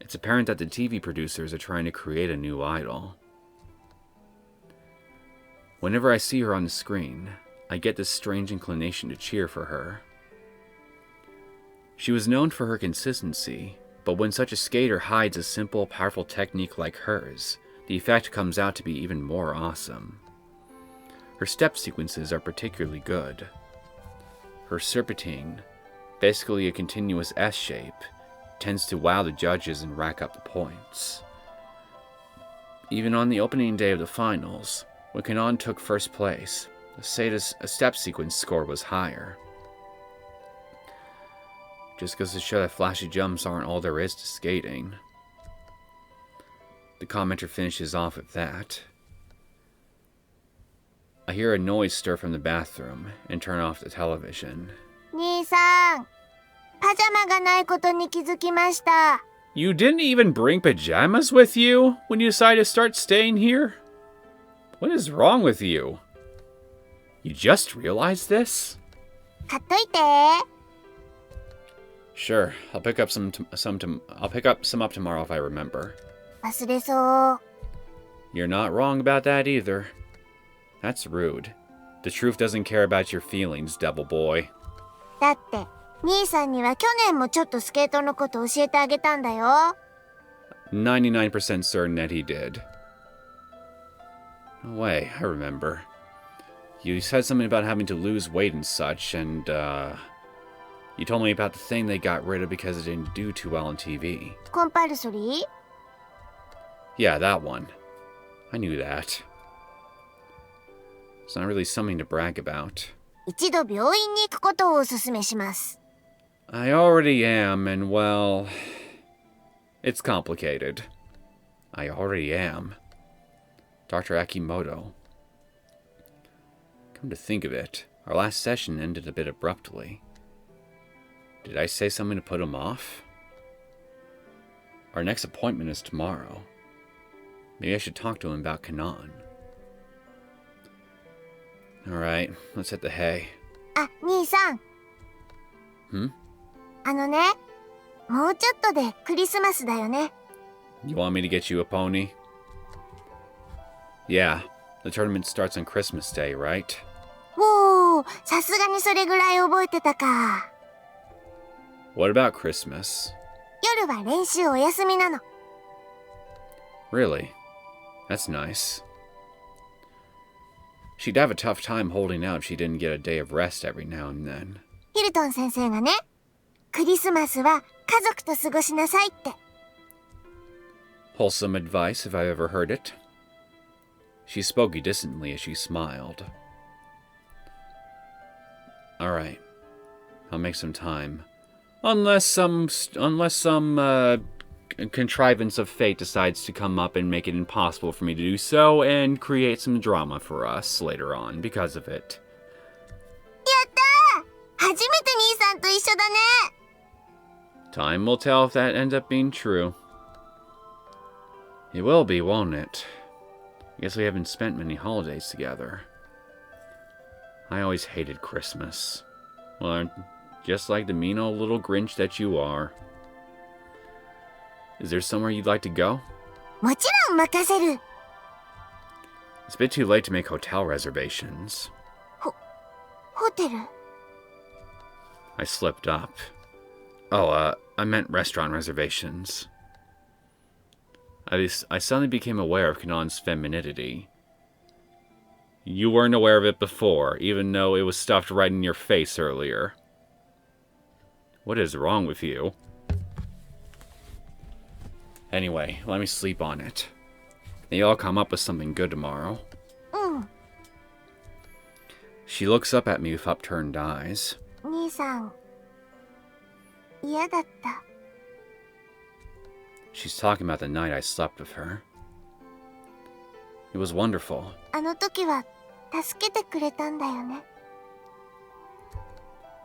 It's apparent that the TV producers are trying to create a new idol. Whenever I see her on the screen, I get this strange inclination to cheer for her. She was known for her consistency, but when such a skater hides a simple, powerful technique like hers, the effect comes out to be even more awesome. Her step sequences are particularly good. Her serpentine, basically a continuous S shape, tends to wow the judges and rack up the points. Even on the opening day of the finals, when Kanon took first place, Seda's step sequence score was higher. Just goes to show that flashy jumps aren't all there is to skating. The commenter finishes off with that. I hear a noise stir from the bathroom and turn off the television. 兄さん、パジャマがないことに気づきました。 You didn't even bring pajamas with you when you decided to start staying here? What is wrong with you? You just realized this? 買っといて。 Sure, I'll pick up some up tomorrow if I remember. 忘れそう。 You're not wrong about that either. That's rude. The truth doesn't care about your feelings, devil boy. だって、兄さんには去年もちょっとスケートのこと教えてあげたんだよ。 99% certain that he did. No way, I remember. You said something about having to lose weight and such, and, you told me about the thing they got rid of because it didn't do too well on TV. コンパルソリー？ Yeah, that one. I knew that. It's not really something to brag about. 一度病院に行くことをお勧めします。 I already am, and well, it's complicated. I already am. Dr. Akimoto. Come to think of it, our last session ended a bit abruptly. Did I say something to put him off? Our next appointment is tomorrow. Maybe I should talk to him about Kanon. Alright, let's hit the hay. あ、兄さん。Hmm? あのね、もうちょっとでクリスマスだよね。 You want me to get you a pony? Yeah, the tournament starts on Christmas Day, right? おー、さすがにそれぐらい覚えてたか。 What about Christmas? 夜は練習お休みなの。 Really? That's nice. She'd have a tough time holding out if she didn't get a day of rest every now and then. ヒルトン先生がね、クリスマスは家族と過ごしなさいって。 Wholesome advice if I ever heard it. She spoke distantly as she smiled. Alright. I'll make some time. Unless some contrivance of fate decides to come up and make it impossible for me to do so and create some drama for us later on because of it. やったー！初めて兄さんと一緒だね。 Time will tell if that ends up being true. It will be, won't it? I guess we haven't spent many holidays together. I always hated Christmas. Well, just like the mean old little Grinch that you are. Is there somewhere you'd like to go? もちろん任せる。 It's a bit too late to make hotel reservations. ホテル？ I slipped up. Oh, I meant restaurant reservations. I suddenly became aware of Kanon's femininity. You weren't aware of it before, even though it was stuffed right in your face earlier. What is wrong with you? Anyway, let me sleep on it. Maybe I'll come up with something good tomorrow. うん。 She looks up at me with upturned eyes. 兄さん、嫌だった。 She's talking about the night I slept with her. It was wonderful. あの時は助けてくれたんだよね。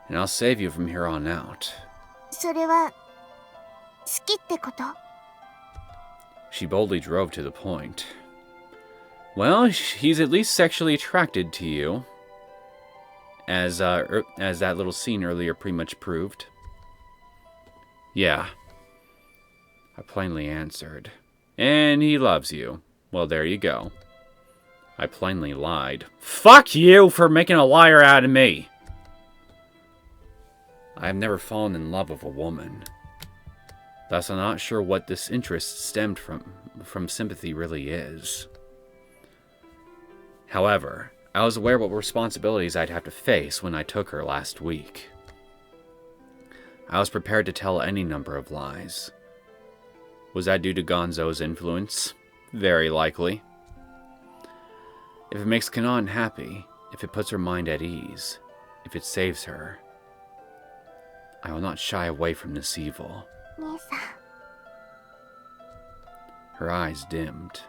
And I'll save you from here on out. それは好きってこと？ She boldly drove to the point. Well, he's at least sexually attracted to you. As that little scene earlier pretty much proved. Yeah. I plainly answered. And he loves you. Well, there you go. I plainly lied. Fuck you for making a liar out of me! I have never fallen in love with a woman. Thus, I'm not sure what this interest stemmed from sympathy really is. However, I was aware what responsibilities I'd have to face when I took her last week. I was prepared to tell any number of lies. Was that due to Gonzo's influence? Very likely. If it makes Kanon happy, if it puts her mind at ease, if it saves her, I will not shy away from this evil. 兄さん。 Her eyes dimmed.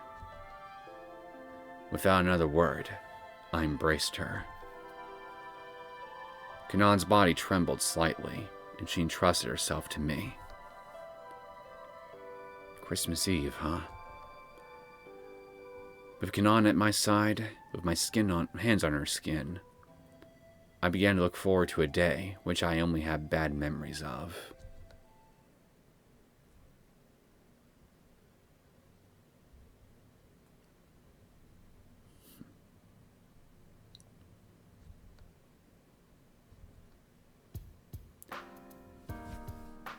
Without another word, I embraced her. Kanon's body trembled slightly, and she entrusted herself to me. Christmas Eve, huh? With Kanon at my side, with my hands on her skin, I began to look forward to a day which I only have bad memories of.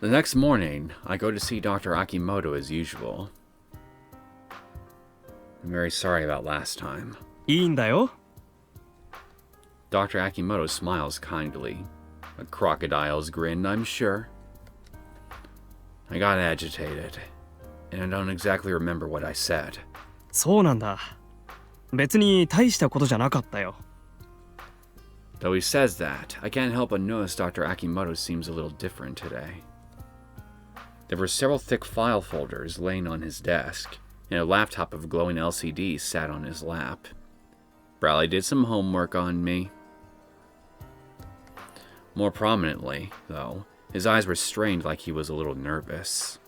The next morning, I go to see Dr. Akimoto as usual. I'm very sorry about last time. いいんだよ。 Dr. Akimoto smiles kindly. A crocodile's grin, I'm sure. I got agitated, and I don't exactly remember what I said. そうなんだ。別に大したことじゃなかったよ。 Though he says that, I can't help but notice Dr. Akimoto seems a little different today. There were several thick file folders laying on his desk, and a laptop of glowing LCDs sat on his lap. Probably did some homework on me. More prominently, though, his eyes were strained like he was a little nervous.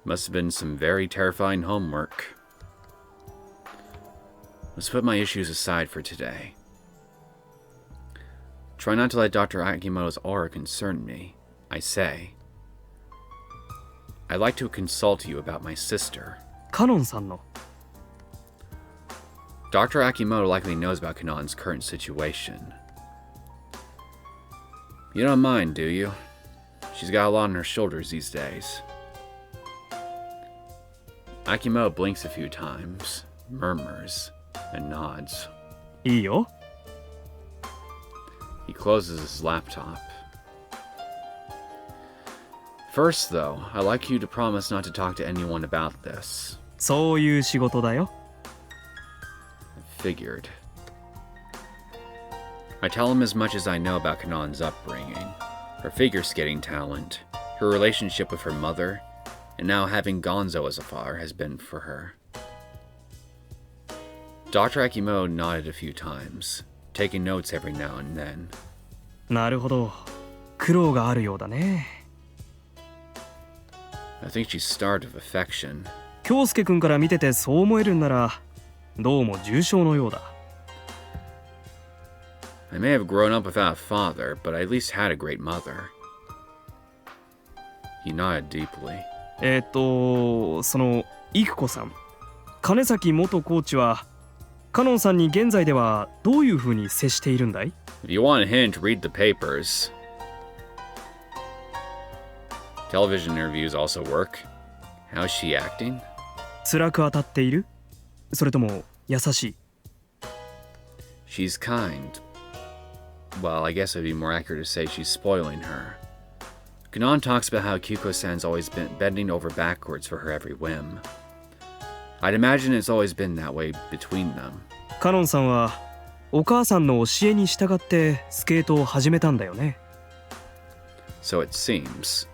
Must have been some very terrifying homework. Let's put my issues aside for today. Try not to let Dr. Akimoto's aura concern me. I say, I'd like to consult you about my sister. カノンさんの。 Dr. Akimoto likely knows about Kanon's current situation. You don't mind, do you? She's got a lot on her shoulders these days. Akimoto blinks a few times, murmurs, and nods. いいよ。 He closes his laptop. First, though, I'd like you to promise not to talk to anyone about this. そういう仕事だよ。 Figured. I tell him as much as I know about Kanon's upbringing, her figure skating talent, her relationship with her mother, and now having Gonzo as a father has been for her. Dr. Akimoto nodded a few times, taking notes every now and then. なるほど。苦労があるようだね。 I think she's starved of affection. 京介くんから見ててそう思えるんなら、どうも重症のようだ。 I may have grown up without a father, but I at least had a great mother. He nodded deeply. その育子さん、金崎元コーチはカノンさんに現在ではどういう風に接しているんだい？ If you want a hint, read the papers. Television interviews also work. How's she acting? 辛く当たっている？それとも優しい？ She's kind. Well, I guess it'd be more accurate to say she's spoiling her. Kanon talks about how Kyuko-san's always been bending over backwards for her every whim. I'd imagine it's always been that way between them. カノンさんはお母さんの教えに従ってスケートを始めたんだよね。 So it seems.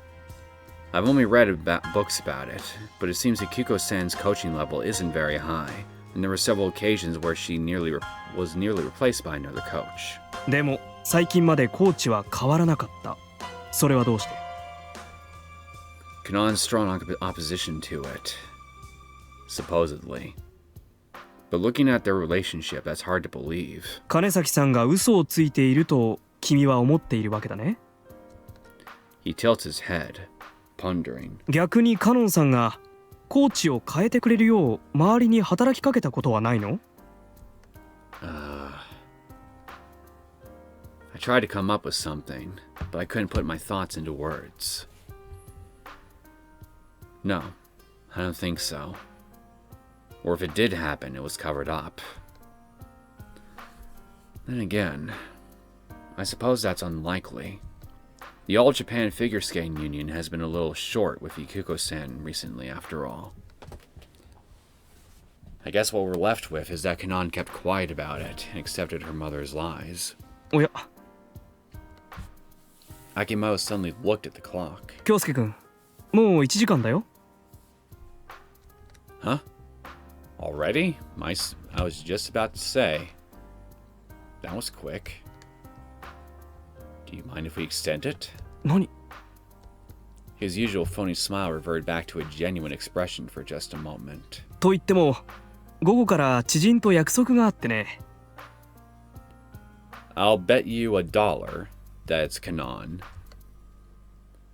I've only read books about it, but it seems that Kyuko-san's coaching level isn't very high, and there were several occasions where she was nearly replaced by another coach. でも最近までコーチは変わらなかった。それはどうして？ Kanon's strong opposition to it. Supposedly. But looking at their relationship, that's hard to believe. 金崎さんが嘘をついていると君は思っているわけだね。 He tilts his head, pondering. 逆にカノンさんがコーチを変えてくれるよう周りに働きかけたことはないの？ I tried to come up with something, but I couldn't put my thoughts into words. No, I don't think so. Or if it did happen, it was covered up. Then again, I suppose that's unlikely. The All Japan Figure Skating Union has been a little short with Ikuko-san recently, after all. I guess what we're left with is that Kanon kept quiet about it and accepted her mother's lies. おや、Akimoto suddenly looked at the clock. 京介くん、もう1時間だよ。Huh? Already? I was just about to say. That was quick. Do you mind if we extend it? 何？ His usual phony smile reverted back to a genuine expression for just a moment. と言っても、午後から知人と約束があってね。I'll bet you $1 that it's Kanon.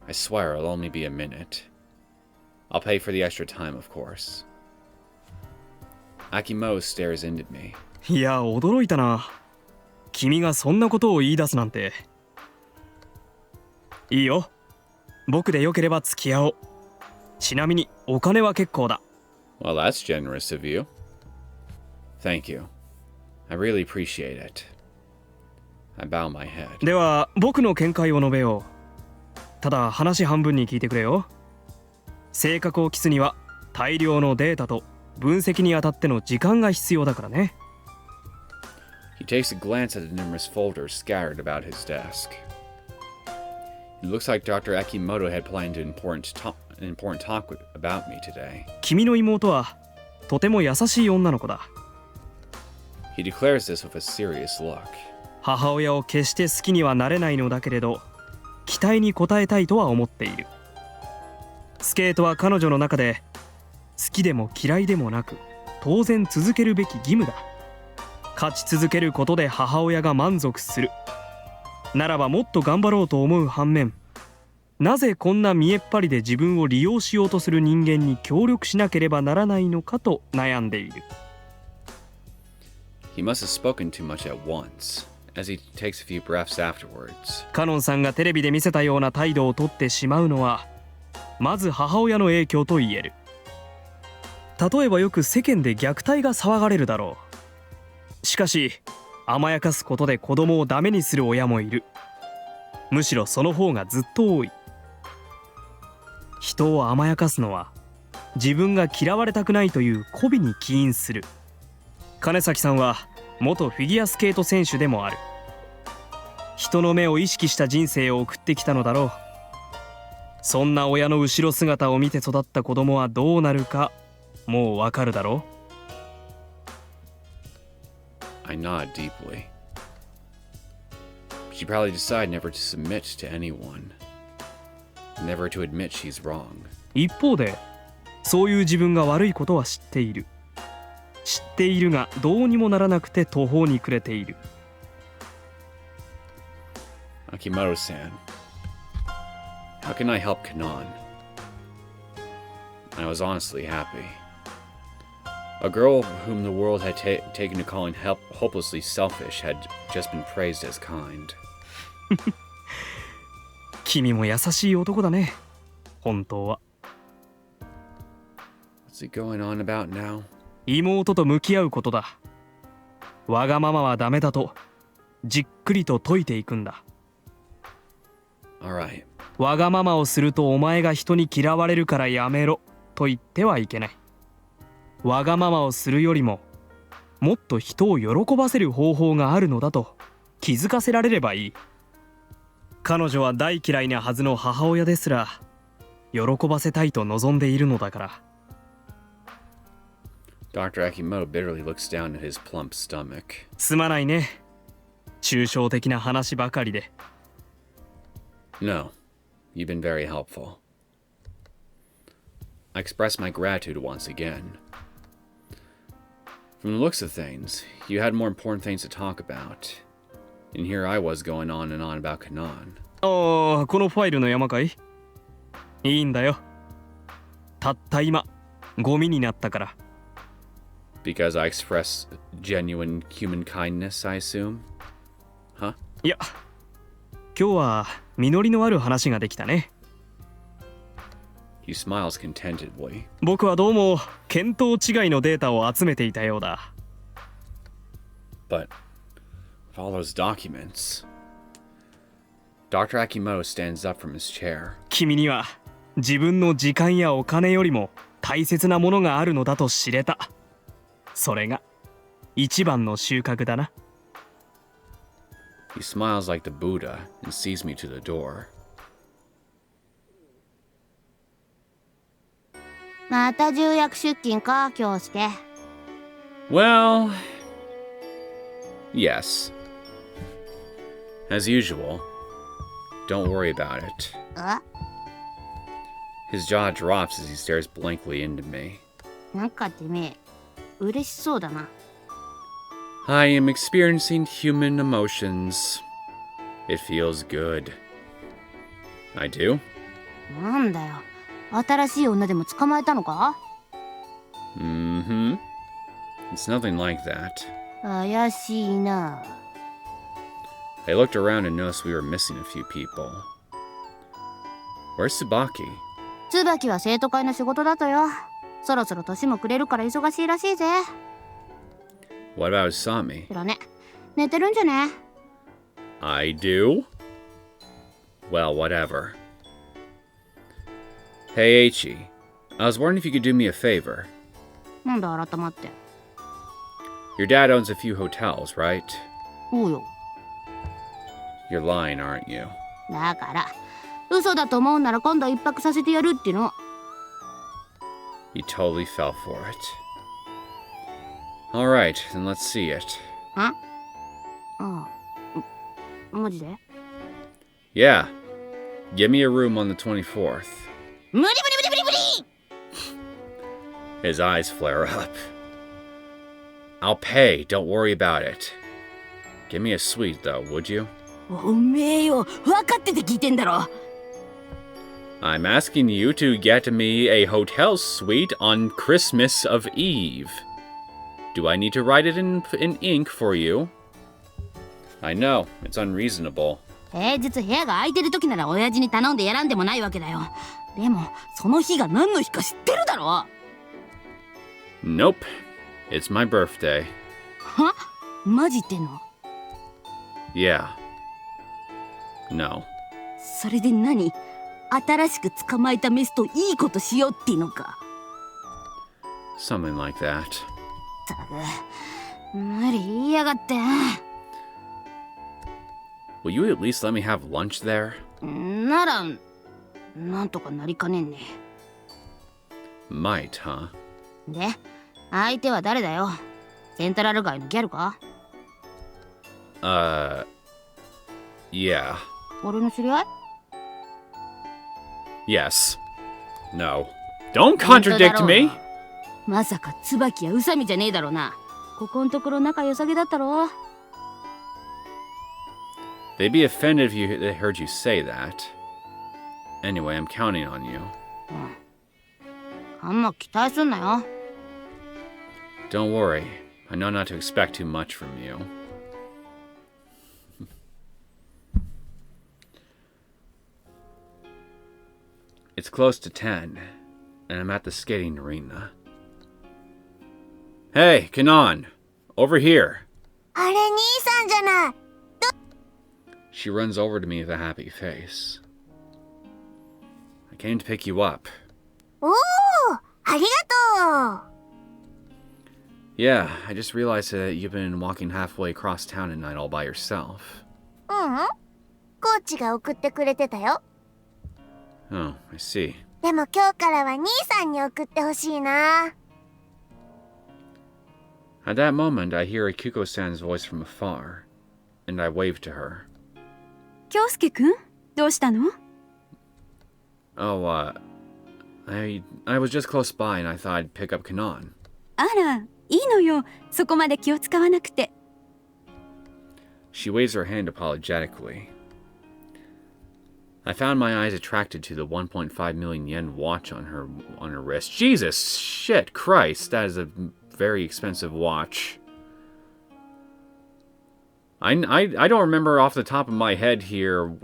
I swear it'll only be a minute. I'll pay for the extra time, of course. Akimoto stares into me. いや、驚いたな。君がそんなことを言い出すなんて。いいよ。僕でよければ付き合おう。ちなみにお金は結構だ。Well, that's generous of you. Thank you. I really appreciate it. I bow my head. では、僕の見解を述べよう。ただ、話半分に聞いてくれよ。性格を期すには大量のデータと分析にあたっての時間が必要だからね。He takes a glance at the numerous folders scattered about his desk. It looks like Dr. Akimoto had planned an important talk about me today. 君の妹はとても優しい女の子だ。He declares this with a serious look. 母親を決して好きにはなれないのだけれど、期待に応えたいとは思っている。スケートは彼女の中で好きでも嫌いでもなく当然続けるべき義務だ。勝ち続けることで母親が満足するならばもっと頑張ろうと思う反面、なぜこんな見えっ張りで自分を利用しようとする人間に協力しなければならないのかと悩んでいる。 He must have spoken too much at once, as he takes a few breaths afterwards. カノンさんがテレビで見せたような態度をとってしまうのはまず母親の影響と言える。例えばよく世間で虐待が騒がれるだろう。しかし甘やかすことで子供をダメにする親もいる。むしろその方がずっと多い。人を甘やかすのは自分が嫌われたくないという媚びに起因する。金崎さんは元フィギュアスケート選手でもある。人の目を意識した人生を送ってきたのだろう。そんな親の後ろ姿を見て育った子供はどうなるかもうわかるだろう。 I nod deeply. She'd probably decide never to submit to anyone. Never to admit she's wrong. 一方でそういう自分が悪いことは知っている。知っているがどうにもならなくて途方に暮れている。 Akimoto-san, how can I help Kanon? I was honestly happy. A girl whom the world had taken to calling hopelessly selfish had just been praised as kind. 君も優しい男だね。本当は。 What's he going on about now? 妹と向き合うことだ。わがままはダメだとじっくりと説いていくんだ。 Alright. わがままをするとお前が人に嫌われるからやめろと言ってはいけない。わがままをするよりももっと人を喜ばせる方法があるのだと気づかせられればいい。彼女は大嫌いなはずの母親ですら喜ばせたいと望んでいるのだから。 Dr. Akimoto bitterly looks down at his plump stomach. すまないね。抽象的な話ばかりで。 No, you've been very helpful. I express my gratitude once again. From the looks of things, you had more important things to talk about. And here I was going on and on about Kanon. ああ、このファイルの山かい？いいんだよ。たった今、ゴミになったから。 Because I express genuine human kindness, I assume? Huh? いや、今日は実りのある話ができたね。 He smiles contentedly. 僕はどうも見当違いのデータを集めていたようだ。 But with all those documents... Dr. Akimoto stands up from his chair. 君には自分の時間やお金よりも大切なものがあるのだと知れた。それが一番の収穫だな。He smiles like the Buddha and sees me to the door. また重役出勤か、京介。Well, yes. As usual. Don't worry about it. あ、 His jaw drops as he stares blankly into me. なんかてめえ、嬉しそうだな。I am experiencing human emotions. It feels good. I do? なんだよ。新しい女でも捕まえたのか？ Mm-hmm. It's nothing like that. 怪しいな。I looked around and noticed we were missing a few people. Where's Tsubaki? 椿は生徒会の仕事だとよ。そろそろ年もくれるから忙しいらしいぜ。What about Sami? 知らね。寝てるんじゃね？ I do? Well, whatever. Hey, Eiichi. I was wondering if you could do me a favor. なんだ改まって。 Your dad owns a few hotels, right? おうよ。You're lying, aren't you? だから嘘だと思うなら今度一泊させてやるっての。 You totally fell for it. Alright, then let's see it. ああ、マジで？ Yeah. Give me a room on the 24th. 無理無理無理無理無理！ His eyes flare up. I'll pay, don't worry about it. Give me a suite, though, would you? おめえよ、分かってて聞いてんだろ。 I'm asking you to get me a hotel suite on Christmas of Eve. Do I need to write it in ink for you? I know, it's unreasonable. 平日部屋が空いてる時なら親父に頼んでやらんでもないわけだよ。でもその日が何の日か知ってるだろ。 Nope. It's my birthday. は？マジっての？ Yeah. No. それで何？新しく捕まえたメスといいことしようってのか。 Something like that. ったく、無理言いやがって。 Will you at least let me have lunch there? なら、なんとかなりかねんね。 Might, huh? で、相手は誰だよ？セントラル街のギャルか？ Yeah. 俺の知り合い？ Yes. No. Don't contradict me! まさか椿や宇佐美じゃねえだろうな。ここんところ仲良さげだったろ。 They'd be offended if they heard you say that. Anyway, I'm counting on you. あんま期待すんなよ。 Don't worry. I know not to expect too much from you. It's close to 10, and I'm at the skating arena. Hey, Kanon! Over here! あれ兄さんじゃない。 She runs over to me with a happy face. I came to pick you up. おお、ありがとう。 Yeah, I just realized that you've been walking halfway across town at night all by yourself. ううん、コーチが送ってくれてたよ。 Oh, I see. でも今日からは兄さんに送ってほしいな。 At that moment, I hear Akiko-san's voice from afar, and I wave to her. 京介くん、どうしたの？ Oh, I was just close by and I thought I'd pick up Kanon. あら、いいのよ。そこまで気を使わなくて。 She waves her hand apologetically. I found my eyes attracted to the 1.5 million yen watch on her wrist. Jesus, shit, Christ, that is a very expensive watch. I don't remember off the top of my head here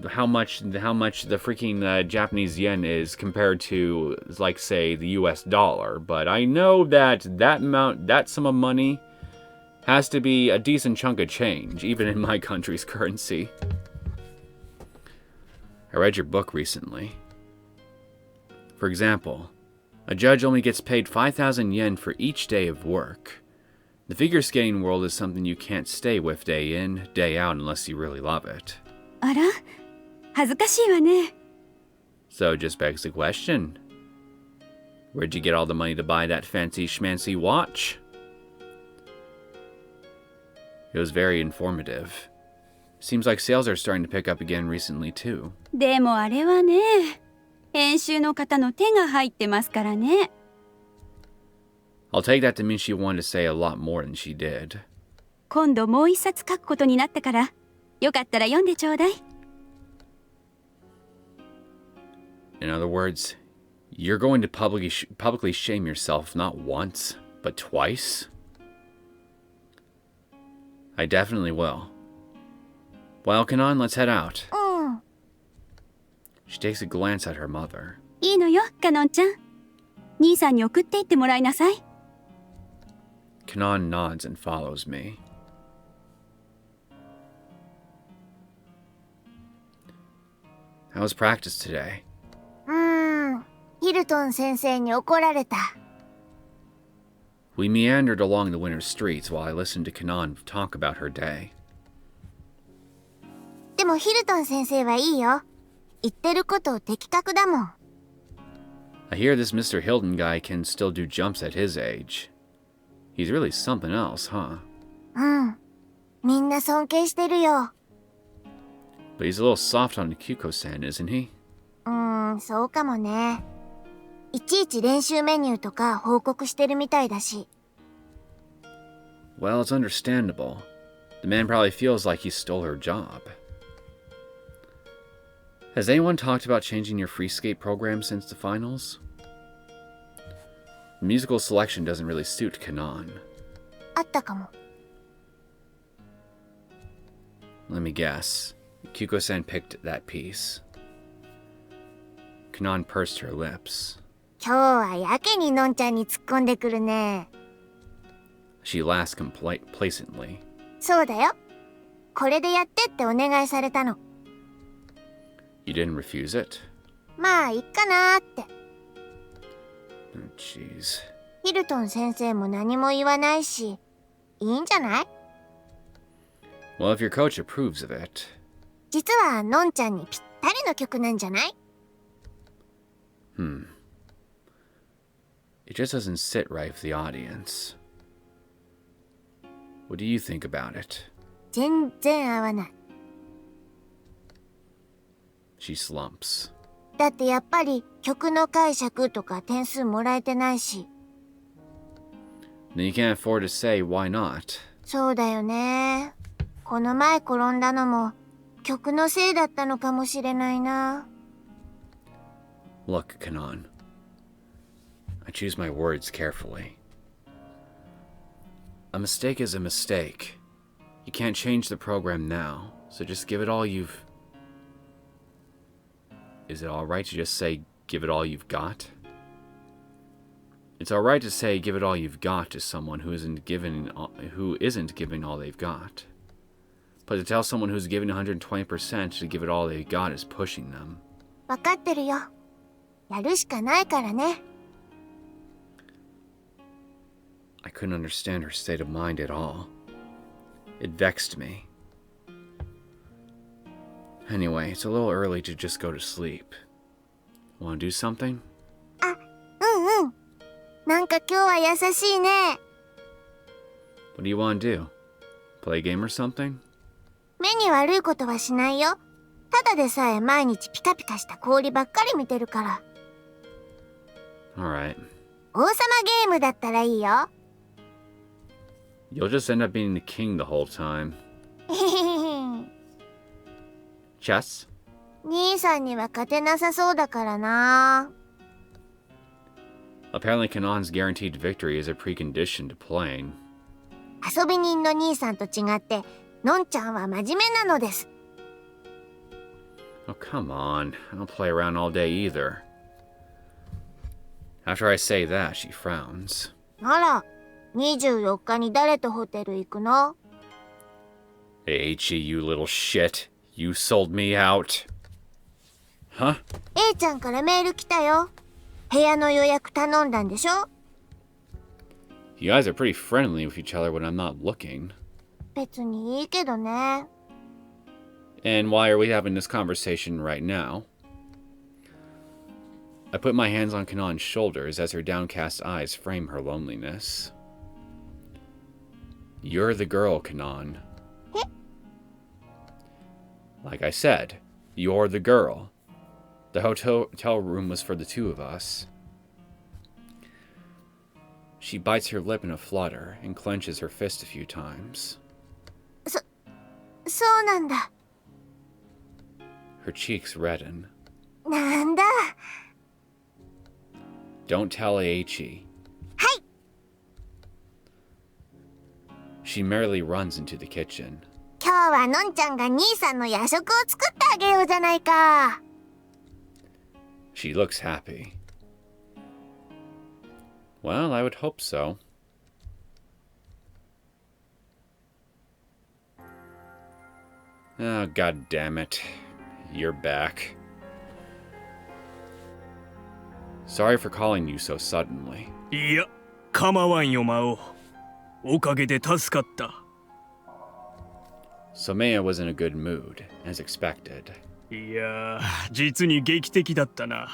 how much the freaking Japanese yen is compared to, like, say, the US dollar, but I know that that sum of money has to be a decent chunk of change, even in my country's currency. I read your book recently. For example, a judge only gets paid 5,000 yen for each day of work. The figure skating world is something you can't stay with day in, day out unless you really love it. あら、恥ずかしいわね。 So it just begs the question. Where'd you get all the money to buy that fancy schmancy watch? It was very informative. Seems like sales are starting to pick up again recently too. でもあれはね、編集の方の手が入ってますからね。 I'll take that to mean she wanted to say a lot more than she did. 今度もう一冊書くことになったから、よかったら読んでちょうだい。 In other words, you're going to publicly shame yourself not once, but twice? I definitely will. Well, Kanon, let's head out. うん。 She takes a glance at her mother. いいのよ、カノンちゃん。兄さんに送っていってもらいなさい。 Kanon nods and follows me. How was practice today? ヒルトン先生に怒られた。 We meandered along the winter streets while I listened to Kanon talk about her day. でもヒルトン先生はいいよ。言ってること的確だもん。 I hear this Mr. Hilton guy can still do jumps at his age. He's really something else, huh? うん。みんな尊敬してるよ。 But he's a little soft on Kyuko-san, isn't he? そうかもね。いちいち練習メニューとか報告してるみたいだし。 Well, it's understandable. The man probably feels like he stole her job. Has anyone talked about changing your free skate program since the finals? Musical selection doesn't really suit Kanon. あったかも。 Let me guess. Kyuko-san picked that piece. Kanon pursed her lips. 今日はやけにのんちゃんに突っ込んでくるね。 She laughed complacently. そうだよ。これでやってってお願いされたの。 You didn't refuse it? まあいっかなーって。 Oh, jeez. ヒルトン先生も何も言わないし、いいんじゃない？ Well, if your coach approves of it. 実はのんちゃんにぴったりの曲なんじゃない？ It just doesn't sit right with the audience. What do you think about it? 全然合わない。 She slumps. だってやっぱり曲の解釈とか点数もらえてないし。 Then you can't afford to say why not. そうだよね。この前転んだのも曲のせいだったのかもしれないな。 Look, Kanon. I choose my words carefully. A mistake is a mistake. You can't change the program now, so just give it all you've... Is it alright to just say, give it all you've got? It's alright to say, give it all you've got to someone who isn't giving all they've got. But to tell someone who's giving 120% to give it all they got is pushing them. わかってるよ。やるしかないからね。 I couldn't understand her state of mind at all. It vexed me. Anyway, it's a little early to just go to sleep. Want to do something? あ、うんうん。なんか今日は優しいね。 What do you want to do? Play a game or something? 目に悪いことはしないよ。ただでさえ毎日ピカピカした氷ばっかり見てるから。 Alright. 王様ゲームだったらいいよ。 You'll just end up being the king the whole time. Chess? 兄さんには勝てなさそうだからな。 Apparently Kanon's guaranteed victory is a precondition to playing. 遊び人の兄さんと違って、のんちゃんは真面目なのです。 Oh, come on. I don't play around all day either. After I say that, she frowns. あら、24日に誰とホテル行くの？ Hey, Aichi, you little shit. You sold me out. Huh? A ちゃんからメール来たよ。部屋の予約頼んだんでしょ？ You guys are pretty friendly with each other when I'm not looking. 別にいいけどね。 And why are we having this conversation right now? I put my hands on Kanon's shoulders as her downcast eyes frame her loneliness. You're the girl, Kanon. Like I said, you're the girl. The hotel room was for the two of us. She bites her lip in a flutter and clenches her fist a few times. そうなんだ。 Her cheeks redden. なんだ。 Don't tell Aichi. はい。 She merrily runs into the kitchen. 今日はのんちゃんが兄さんの夜食を作ってあげようじゃないか。 She looks happy. Well, I would hope so. Oh, god damn it. You're back. Sorry for calling you so suddenly. いや、構わんよ魔王。おかげで助かった。 Somea was in a good mood, as expected. いや、実に劇的だったな。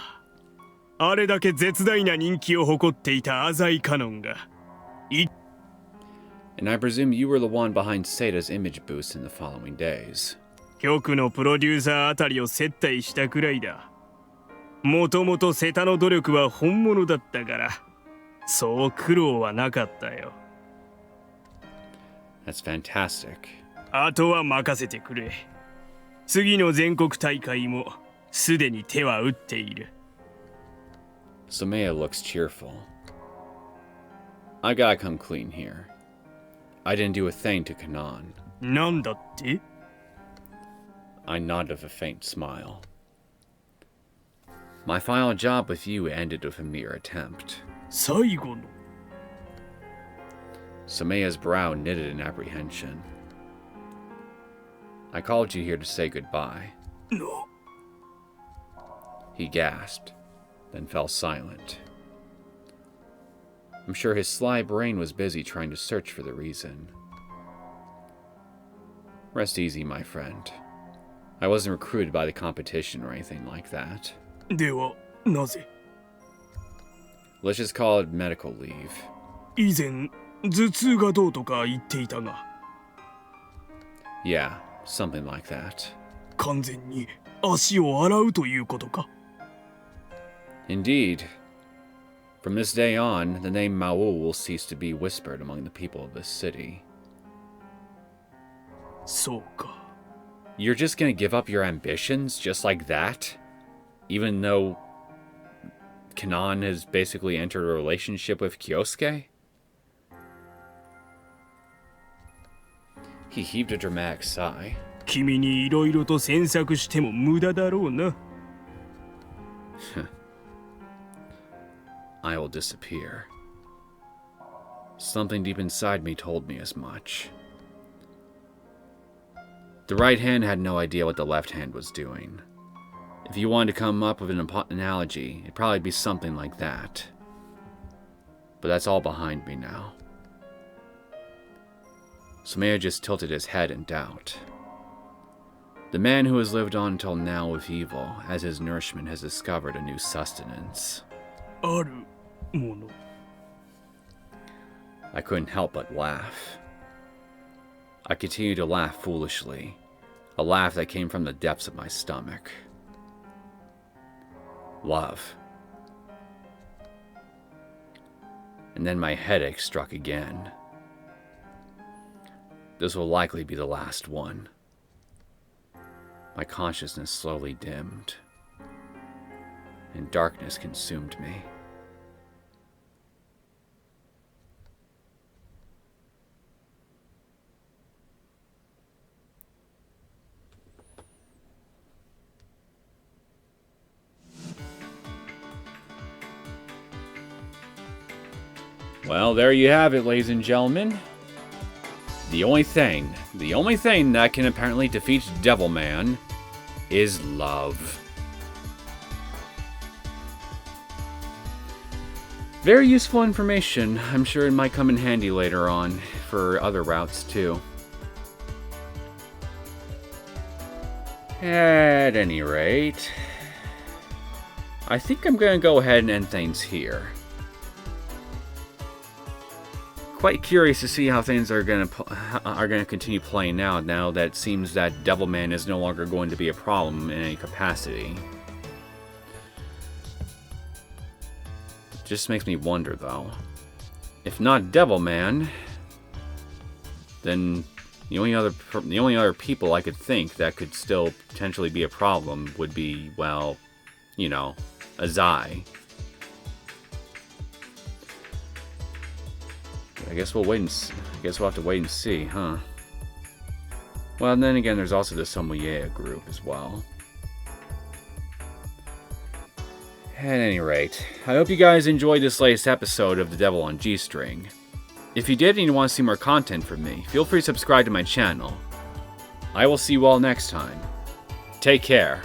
あれだけ絶大な人気を誇っていた浅井カノンが。And I presume you were the one behind Seida's image boost in the following days. 局のプロデューサーあたりを接待したくらいだ。もともとセタの努力は本物だったから、そう苦労はなかったよ。That's fantastic. あとは任せてくれ。次の全国大会もすでに手は打っている。Somea looks cheerful. I gotta come clean here. I didn't do a thing to Kanon. なんだって？ I nodded with a faint smile. My final job with you ended with a mere attempt. 最後の。Somea's brow knitted in apprehension. I called you here to say goodbye. No. He gasped, then fell silent. I'm sure his sly brain was busy trying to search for the reason. Rest easy, my friend. I wasn't recruited by the competition or anything like that. では、なぜ？ Let's just call it medical leave. 以前、頭痛がどうとか言っていたが。Yeah, something like that. 完全に足を洗うということか？ Indeed. From this day on, the name Mao will cease to be whispered among the people of this city. そうか。 You're just gonna give up your ambitions just like that? Even though Kanon has basically entered a relationship with Kyosuke? He heaved a dramatic sigh. 君にいろいろと詮索しても無駄だろうな。I will disappear. Something deep inside me told me as much. The right hand had no idea what the left hand was doing. If you wanted to come up with an analogy, it'd probably be something like that. But that's all behind me now. Somea just tilted his head in doubt. The man who has lived on until now with evil, as his nourishment has discovered a new sustenance. あるもの。 I couldn't help but laugh. I continued to laugh foolishly, a laugh that came from the depths of my stomach. Love. And then my headache struck again. This will likely be the last one. My consciousness slowly dimmed, and darkness consumed me. Well, there you have it, ladies and gentlemen. The only thing that can apparently defeat Devilman is love. Very useful information. I'm sure it might come in handy later on for other routes too. At any rate, I think I'm gonna go ahead and end things here. Quite curious to see how things are gonna continue playing out now that it seems that Devilman is no longer going to be a problem in any capacity. Just makes me wonder though. If not Devilman, then the only other people I could think that could still potentially be a problem would be, well, you know, Azai. I guess we'll have to wait and see, huh? Well, and then again, there's also the Sommelier group as well. At any rate, I hope you guys enjoyed this latest episode of The Devil on G-String. If you did and you want to see more content from me, feel free to subscribe to my channel. I will see you all next time. Take care.